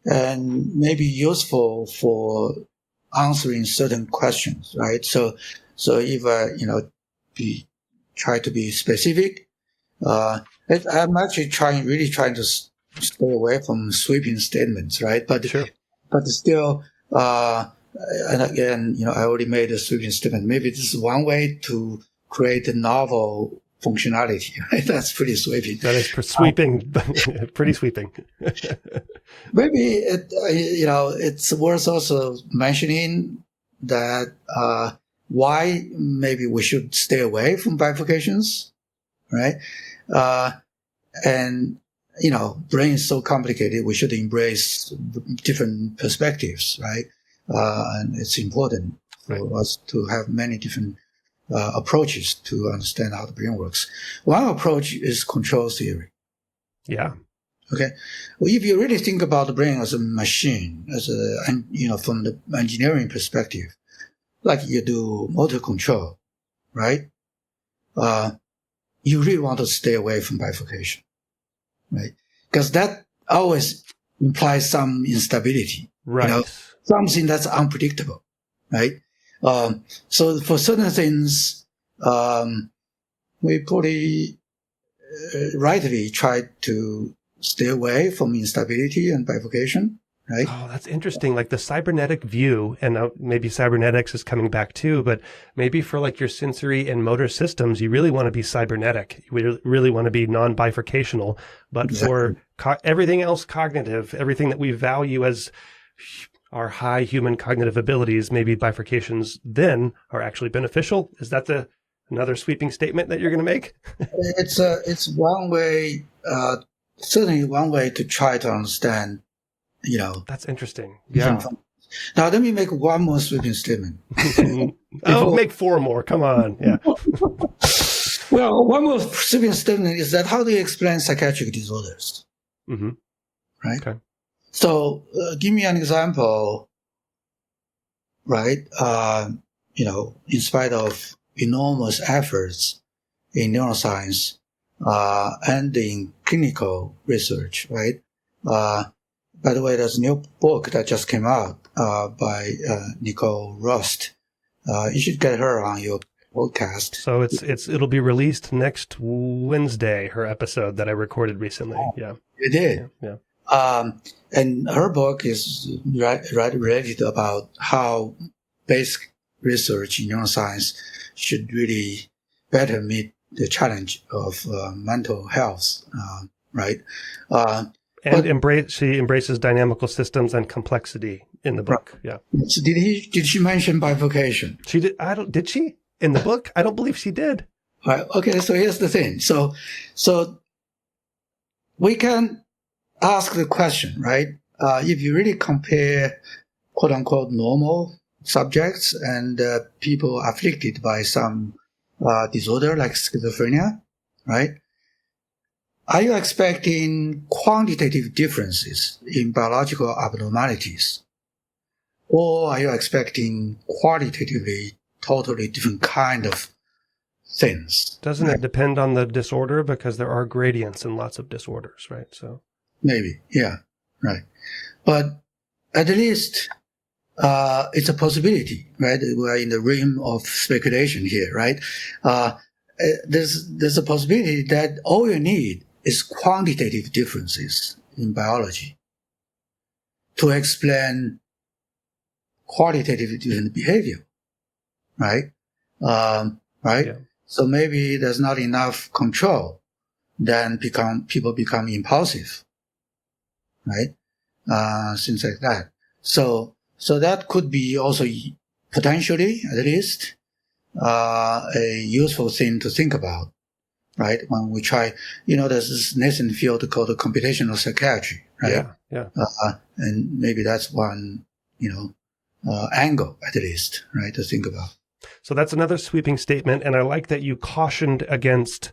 and maybe useful for answering certain questions, right? So if try to be specific, I'm actually really trying to stay away from sweeping statements, right? But sure. But still, and again, I already made a sweeping statement. Maybe this is one way to create a novel functionality. Right? That's pretty sweeping. That is sweeping, pretty sweeping. Maybe it's worth also mentioning that why maybe we should stay away from bifurcations, right? And brain is so complicated. We should embrace different perspectives, right? And it's important for us to have many different approaches to understand how the brain works. One approach is control theory. Yeah. Okay. Well, if you really think about the brain as a machine, from the engineering perspective, like you do motor control, right? You really want to stay away from bifurcation, right? Because that always implies some instability, right? Something that's unpredictable, right? So for certain things, we probably rightly try to stay away from instability and bifurcation, right? Oh, that's interesting. Like the cybernetic view, and maybe cybernetics is coming back too, but maybe for like your sensory and motor systems, you really want to be cybernetic. You really want to be non-bifurcational. But Exactly. for everything else cognitive, everything that we value as our high human cognitive abilities, maybe bifurcations then are actually beneficial. Is that another sweeping statement that you're going to make? It's one way, certainly one way to try to understand, That's interesting. Yeah. Now, let me make one more sweeping statement. Make four more. Come on. Yeah. Well, one more sweeping statement is that how do you explain psychiatric disorders? Mm-hmm. Right? Okay. So, give me an example, right? In spite of enormous efforts in neuroscience, and in clinical research, right? By the way, there's a new book that just came out, by, Nicole Rust. You should get her on your podcast. So it'll be released next Wednesday, her episode that I recorded recently. Yeah. You did. Yeah. And her book is related about how basic research in neuroscience should really better meet the challenge of mental health, right? She embraces dynamical systems and complexity in the book. Right. Yeah. So did she mention bifurcation? She did. Did she in the book? I don't believe she did. Right. Okay. So here's the thing. So we can ask the question, right? If you really compare quote unquote normal subjects and people afflicted by some disorder like schizophrenia, right? Are you expecting quantitative differences in biological abnormalities? Or are you expecting qualitatively totally different kind of things? Doesn't it depend on the disorder? Because there are gradients in lots of disorders, right? So maybe, yeah, right. But at least it's a possibility, right? We're in the realm of speculation here, right? There's a possibility that all you need is quantitative differences in biology to explain qualitative different behavior, right? Right? Yeah. So maybe there's not enough control, then people become impulsive, right? Things like that. So that could be also potentially, at least, a useful thing to think about, right? When we try, there's this nascent field called computational psychiatry, right? Yeah. And maybe that's one, angle, at least, right, to think about. So that's another sweeping statement. And I like that you cautioned against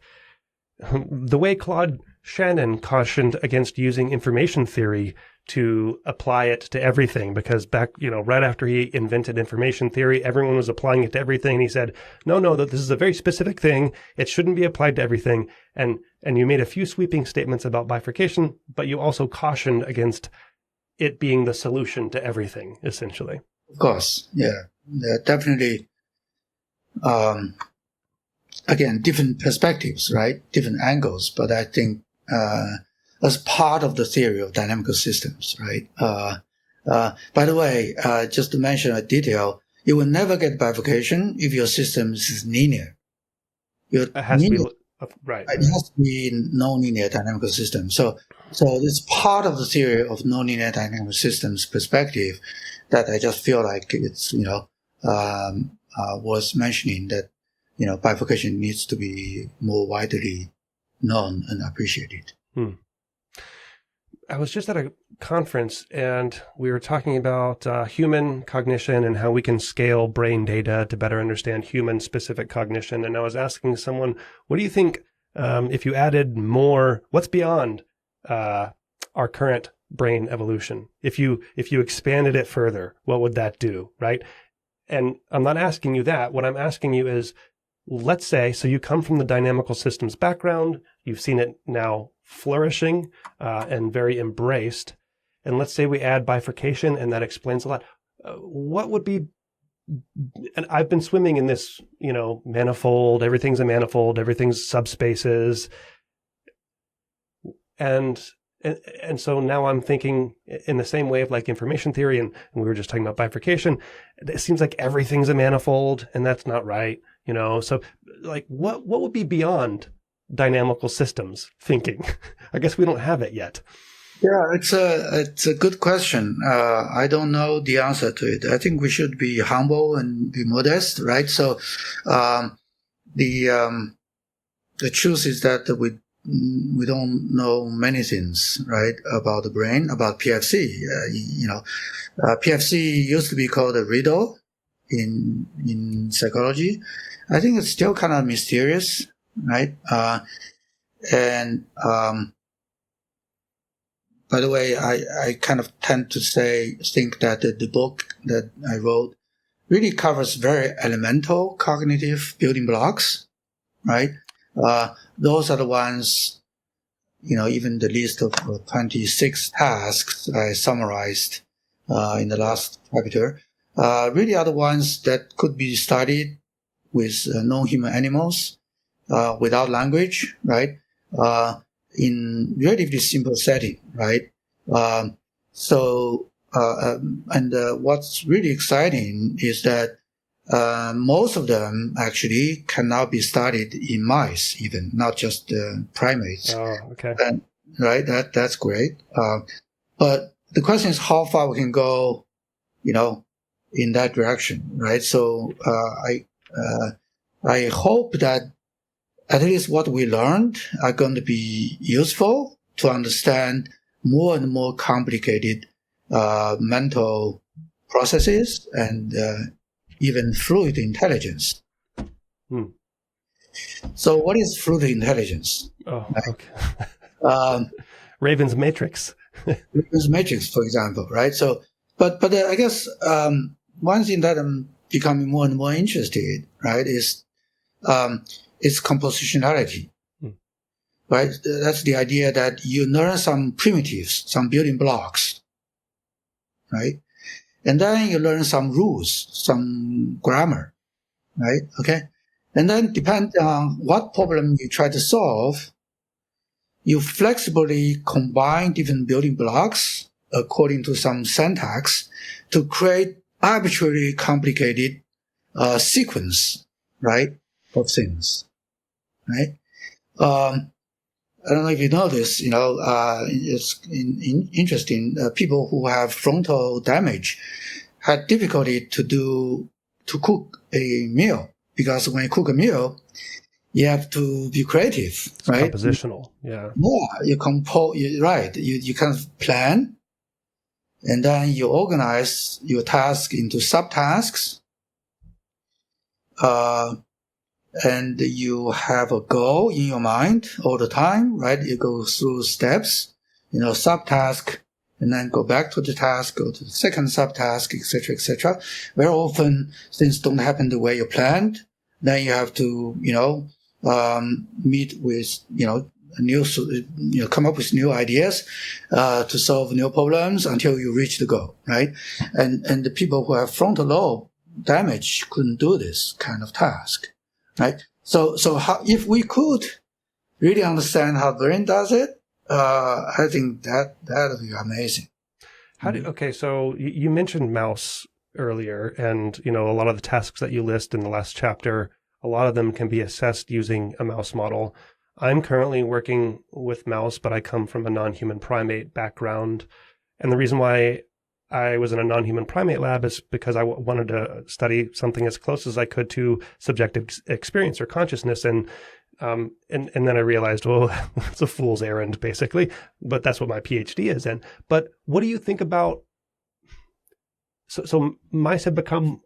the way Claude Shannon cautioned against using information theory to apply it to everything, because back, right after he invented information theory, everyone was applying it to everything. And he said, no, that this is a very specific thing. It shouldn't be applied to everything. And you made a few sweeping statements about bifurcation, but you also cautioned against it being the solution to everything, essentially. Of course. Yeah. Definitely. Again, different perspectives, right? Different angles. But I think, as part of the theory of dynamical systems, right? By the way, just to mention a detail, you will never get bifurcation if your system is linear. It has to be right. It has to be non-linear dynamical system. So it's part of the theory of non-linear dynamical systems perspective that I just feel like it's, worth mentioning that, bifurcation needs to be more widely known and appreciated. I was just at a conference and we were talking about human cognition and how we can scale brain data to better understand human specific cognition. And I was asking someone, what do you think if you added more, what's beyond our current brain evolution? If you expanded it further, what would that do, right? And I'm not asking you that. What I'm asking you is, let's say, so you come from the dynamical systems background, you've seen it now flourishing and very embraced. And let's say we add bifurcation, and that explains a lot. What would be, and I've been swimming in this, manifold, everything's a manifold, everything's subspaces. And so now I'm thinking in the same way of like information theory, and we were just talking about bifurcation. It seems like everything's a manifold, and that's not right, So like, what would be beyond dynamical systems thinking? I guess we don't have it yet. Yeah, it's a good question. I don't know the answer to it. I think we should be humble and be modest, right? So, the truth is that we don't know many things, right, about the brain, about PFC. PFC used to be called a riddle in psychology. I think it's still kind of mysterious, right? By the way, I kind of tend to think that the book that I wrote really covers very elemental cognitive building blocks, right? Those are the ones, even the list of 26 tasks I summarized in the last chapter, really are the ones that could be studied with non-human animals without language, right? In relatively simple setting, right? And what's really exciting is that most of them actually can now be studied in mice, even not just primates. Oh, okay. Right, that's great. But the question is how far we can go, in that direction, right? So I hope that at least what we learned are going to be useful to understand more and more complicated mental processes and even fluid intelligence. So what is fluid intelligence? Oh, okay. Raven's matrix. Raven's matrix, for example, right? So, but I guess one thing that I'm becoming more and more interested, right, is its compositionality, right? That's the idea that you learn some primitives, some building blocks, right? And then you learn some rules, some grammar, right? Okay. And then depending on what problem you try to solve, you flexibly combine different building blocks according to some syntax to create arbitrarily complicated sequence, right, of things, right? I don't know if you know this, it's interesting. People who have frontal damage had difficulty to cook a meal, because when you cook a meal, you have to be creative, it's right? Compositional, yeah. Yeah, you compose, right. You kind of plan, and then you organize your task into subtasks. And you have a goal in your mind all the time, right? You go through steps, subtask, and then go back to the task, go to the second subtask, etc., etc. Very often things don't happen the way you planned. Then you have to, meet with, come up with new ideas, to solve new problems until you reach the goal, right? And the people who have frontal lobe damage couldn't do this kind of task. Right. So how, if we could really understand how the brain does it, I think that would be amazing. Okay. So you mentioned mouse earlier, and, a lot of the tasks that you list in the last chapter, a lot of them can be assessed using a mouse model. I'm currently working with mouse, but I come from a non-human primate background. And the reason why I was in a non-human primate lab is because I wanted to study something as close as I could to subjective experience or consciousness. And And then I realized, well, it's a fool's errand, basically. But that's what my PhD is in. But what do you think about? So mice have become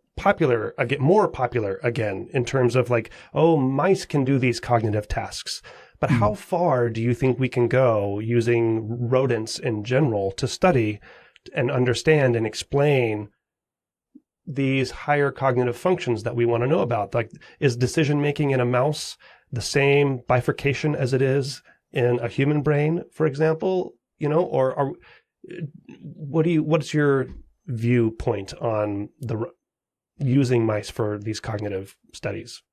more popular again in terms of like, oh, mice can do these cognitive tasks. But how far do you think we can go using rodents in general to study and understand and explain these higher cognitive functions that we want to know about? Like, is decision making in a mouse the same bifurcation as it is in a human brain, for example? Or what's your viewpoint on using mice for these cognitive studies?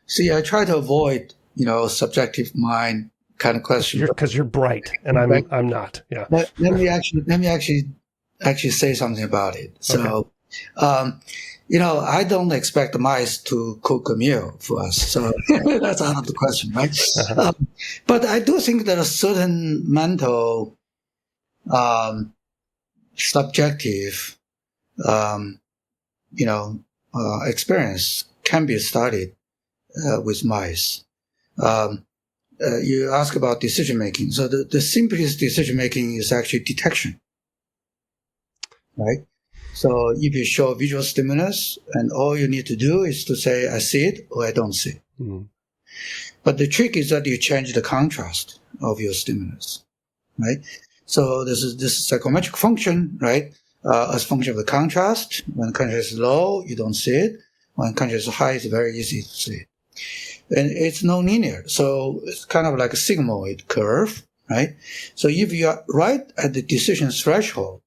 See, I try to avoid, subjective mind kind of question. Because you're bright and I'm not. Yeah. Let me actually say something about it. So, I don't expect the mice to cook a meal for us. So that's out of the question, right? Uh-huh. But I do think that a certain mental, subjective, experience can be studied with mice. You ask about decision making. So the simplest decision making is actually detection, right? So if you show visual stimulus, and all you need to do is to say, I see it or I don't see it. Mm-hmm. But the trick is that you change the contrast of your stimulus, right? So this is psychometric function, right? As a function of the contrast. When contrast is low, you don't see it. When contrast is high, it's very easy to see it. And it's non-linear. So it's kind of like a sigmoid curve, right? So if you are right at the decision threshold,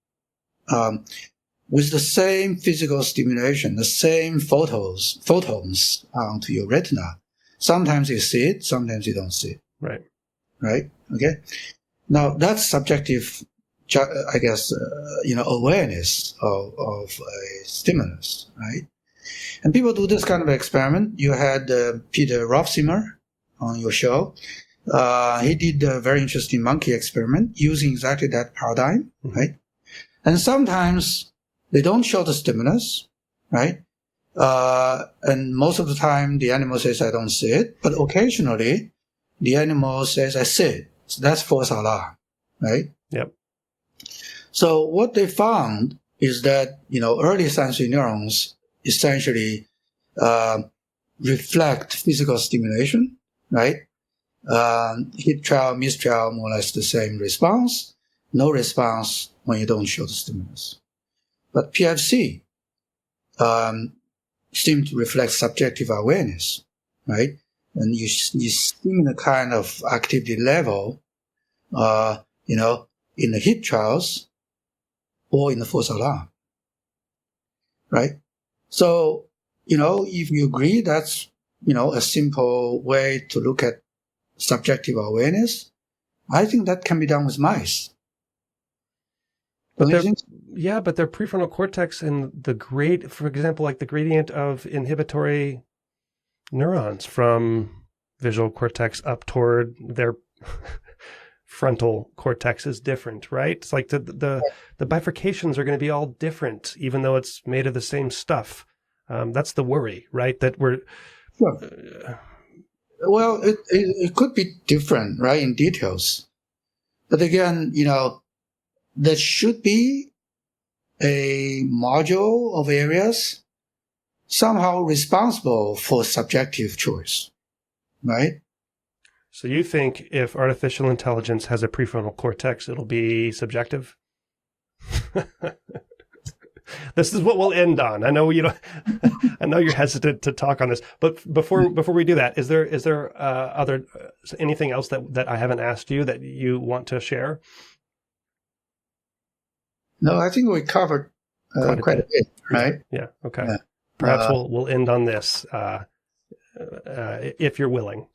with the same physical stimulation, the same photons onto your retina, sometimes you see it, sometimes you don't see it. Right. Right? Okay? Now, that's subjective, I guess, awareness of a stimulus, right? And people do this kind of experiment. You had Peter Rofsimer on your show. He did a very interesting monkey experiment using exactly that paradigm, right? And sometimes they don't show the stimulus, right? And most of the time, the animal says, I don't see it. But occasionally, the animal says, I see it. So that's false alarm, right? Yep. So what they found is that, early sensory neurons essentially reflect physical stimulation, right? Hit trial, miss trial, more or less the same response. No response when you don't show the stimulus. But PFC seem to reflect subjective awareness, right? And you stimulate kind of activity level, in the hit trials or in the false alarm, right? So, if you agree that's, a simple way to look at subjective awareness, I think that can be done with mice. But their prefrontal cortex and for example, like the gradient of inhibitory neurons from visual cortex up toward their frontal cortex is different, right? It's like the bifurcations are going to be all different, even though it's made of the same stuff. That's the worry, right? That we're... Sure. Well, it could be different, right, in details. But again, there should be a module of areas somehow responsible for subjective choice, right? So you think if artificial intelligence has a prefrontal cortex, it'll be subjective? This is what we'll end on. I know I know you're hesitant to talk on this, but before we do that, is there anything else that I haven't asked you that you want to share? No, I think we covered quite a bit, right? Yeah. Okay. Yeah. Perhaps we'll end on this, if you're willing.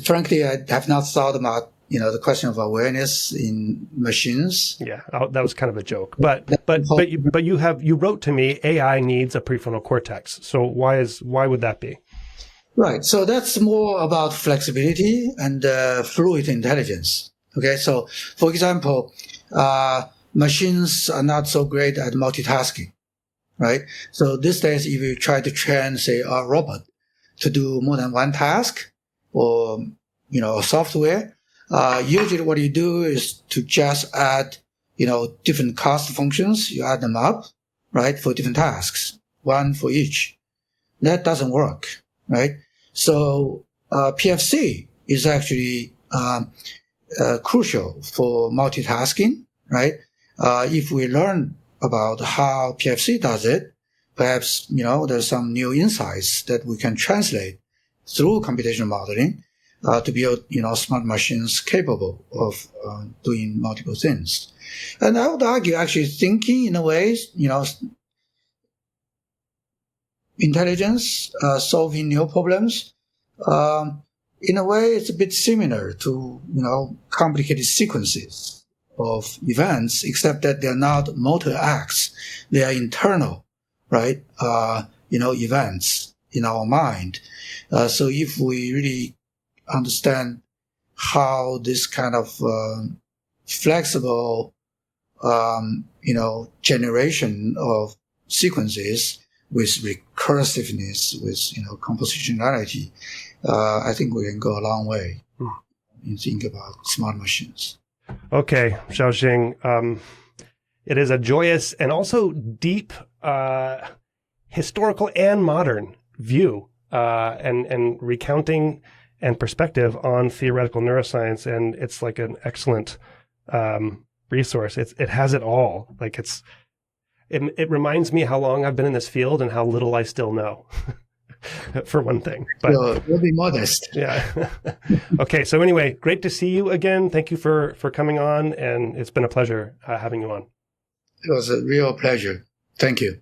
Frankly, I have not thought about the question of awareness in machines. Yeah, that was kind of a joke. But you wrote to me, AI needs a prefrontal cortex. So why would that be? Right. So that's more about flexibility and fluid intelligence. Okay. So, for example, machines are not so great at multitasking, right? So these days, if you try to train, say, a robot to do more than one task or, software, usually what you do is to just add, different cost functions. You add them up, right, for different tasks, one for each. That doesn't work, right? So PFC is actually crucial for multitasking, right? If we learn about how PFC does it, perhaps, there's some new insights that we can translate through computational modeling to build, smart machines capable of doing multiple things. And I would argue actually thinking in a way, intelligence, solving new problems, in a way it's a bit similar to, complicated sequences of events, except that they're not motor acts. They are internal, right? Events in our mind. So if we really understand how this kind of flexible, generation of sequences with recursiveness, with, compositionality, I think we can go a long way in thinking about smart machines. Okay, Xiao-Jing, it is a joyous and also deep historical and modern view and recounting and perspective on theoretical neuroscience, and it's like an excellent resource. It has it all. Like it reminds me how long I've been in this field and how little I still know. For one thing, but we'll be modest. Yeah. Okay. So anyway, great to see you again. Thank you for coming on, and it's been a pleasure having you on. It was a real pleasure. Thank you.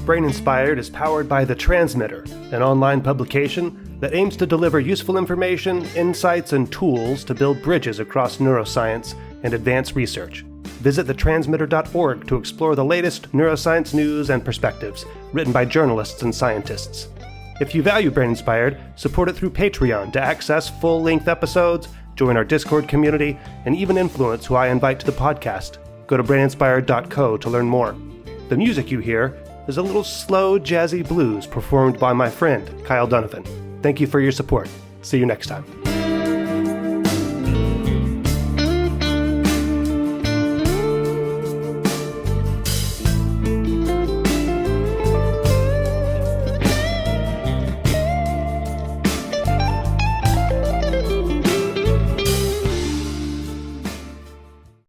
Brain Inspired is powered by The Transmitter, an online publication that aims to deliver useful information, insights, and tools to build bridges across neuroscience and advance research. Visit thetransmitter.org to explore the latest neuroscience news and perspectives written by journalists and scientists. If you value Brain Inspired, support it through Patreon to access full-length episodes, join our Discord community, and even influence who I invite to the podcast. Go to braininspired.co to learn more. The music you hear is a little slow, jazzy blues performed by my friend, Kyle Donovan. Thank you for your support. See you next time.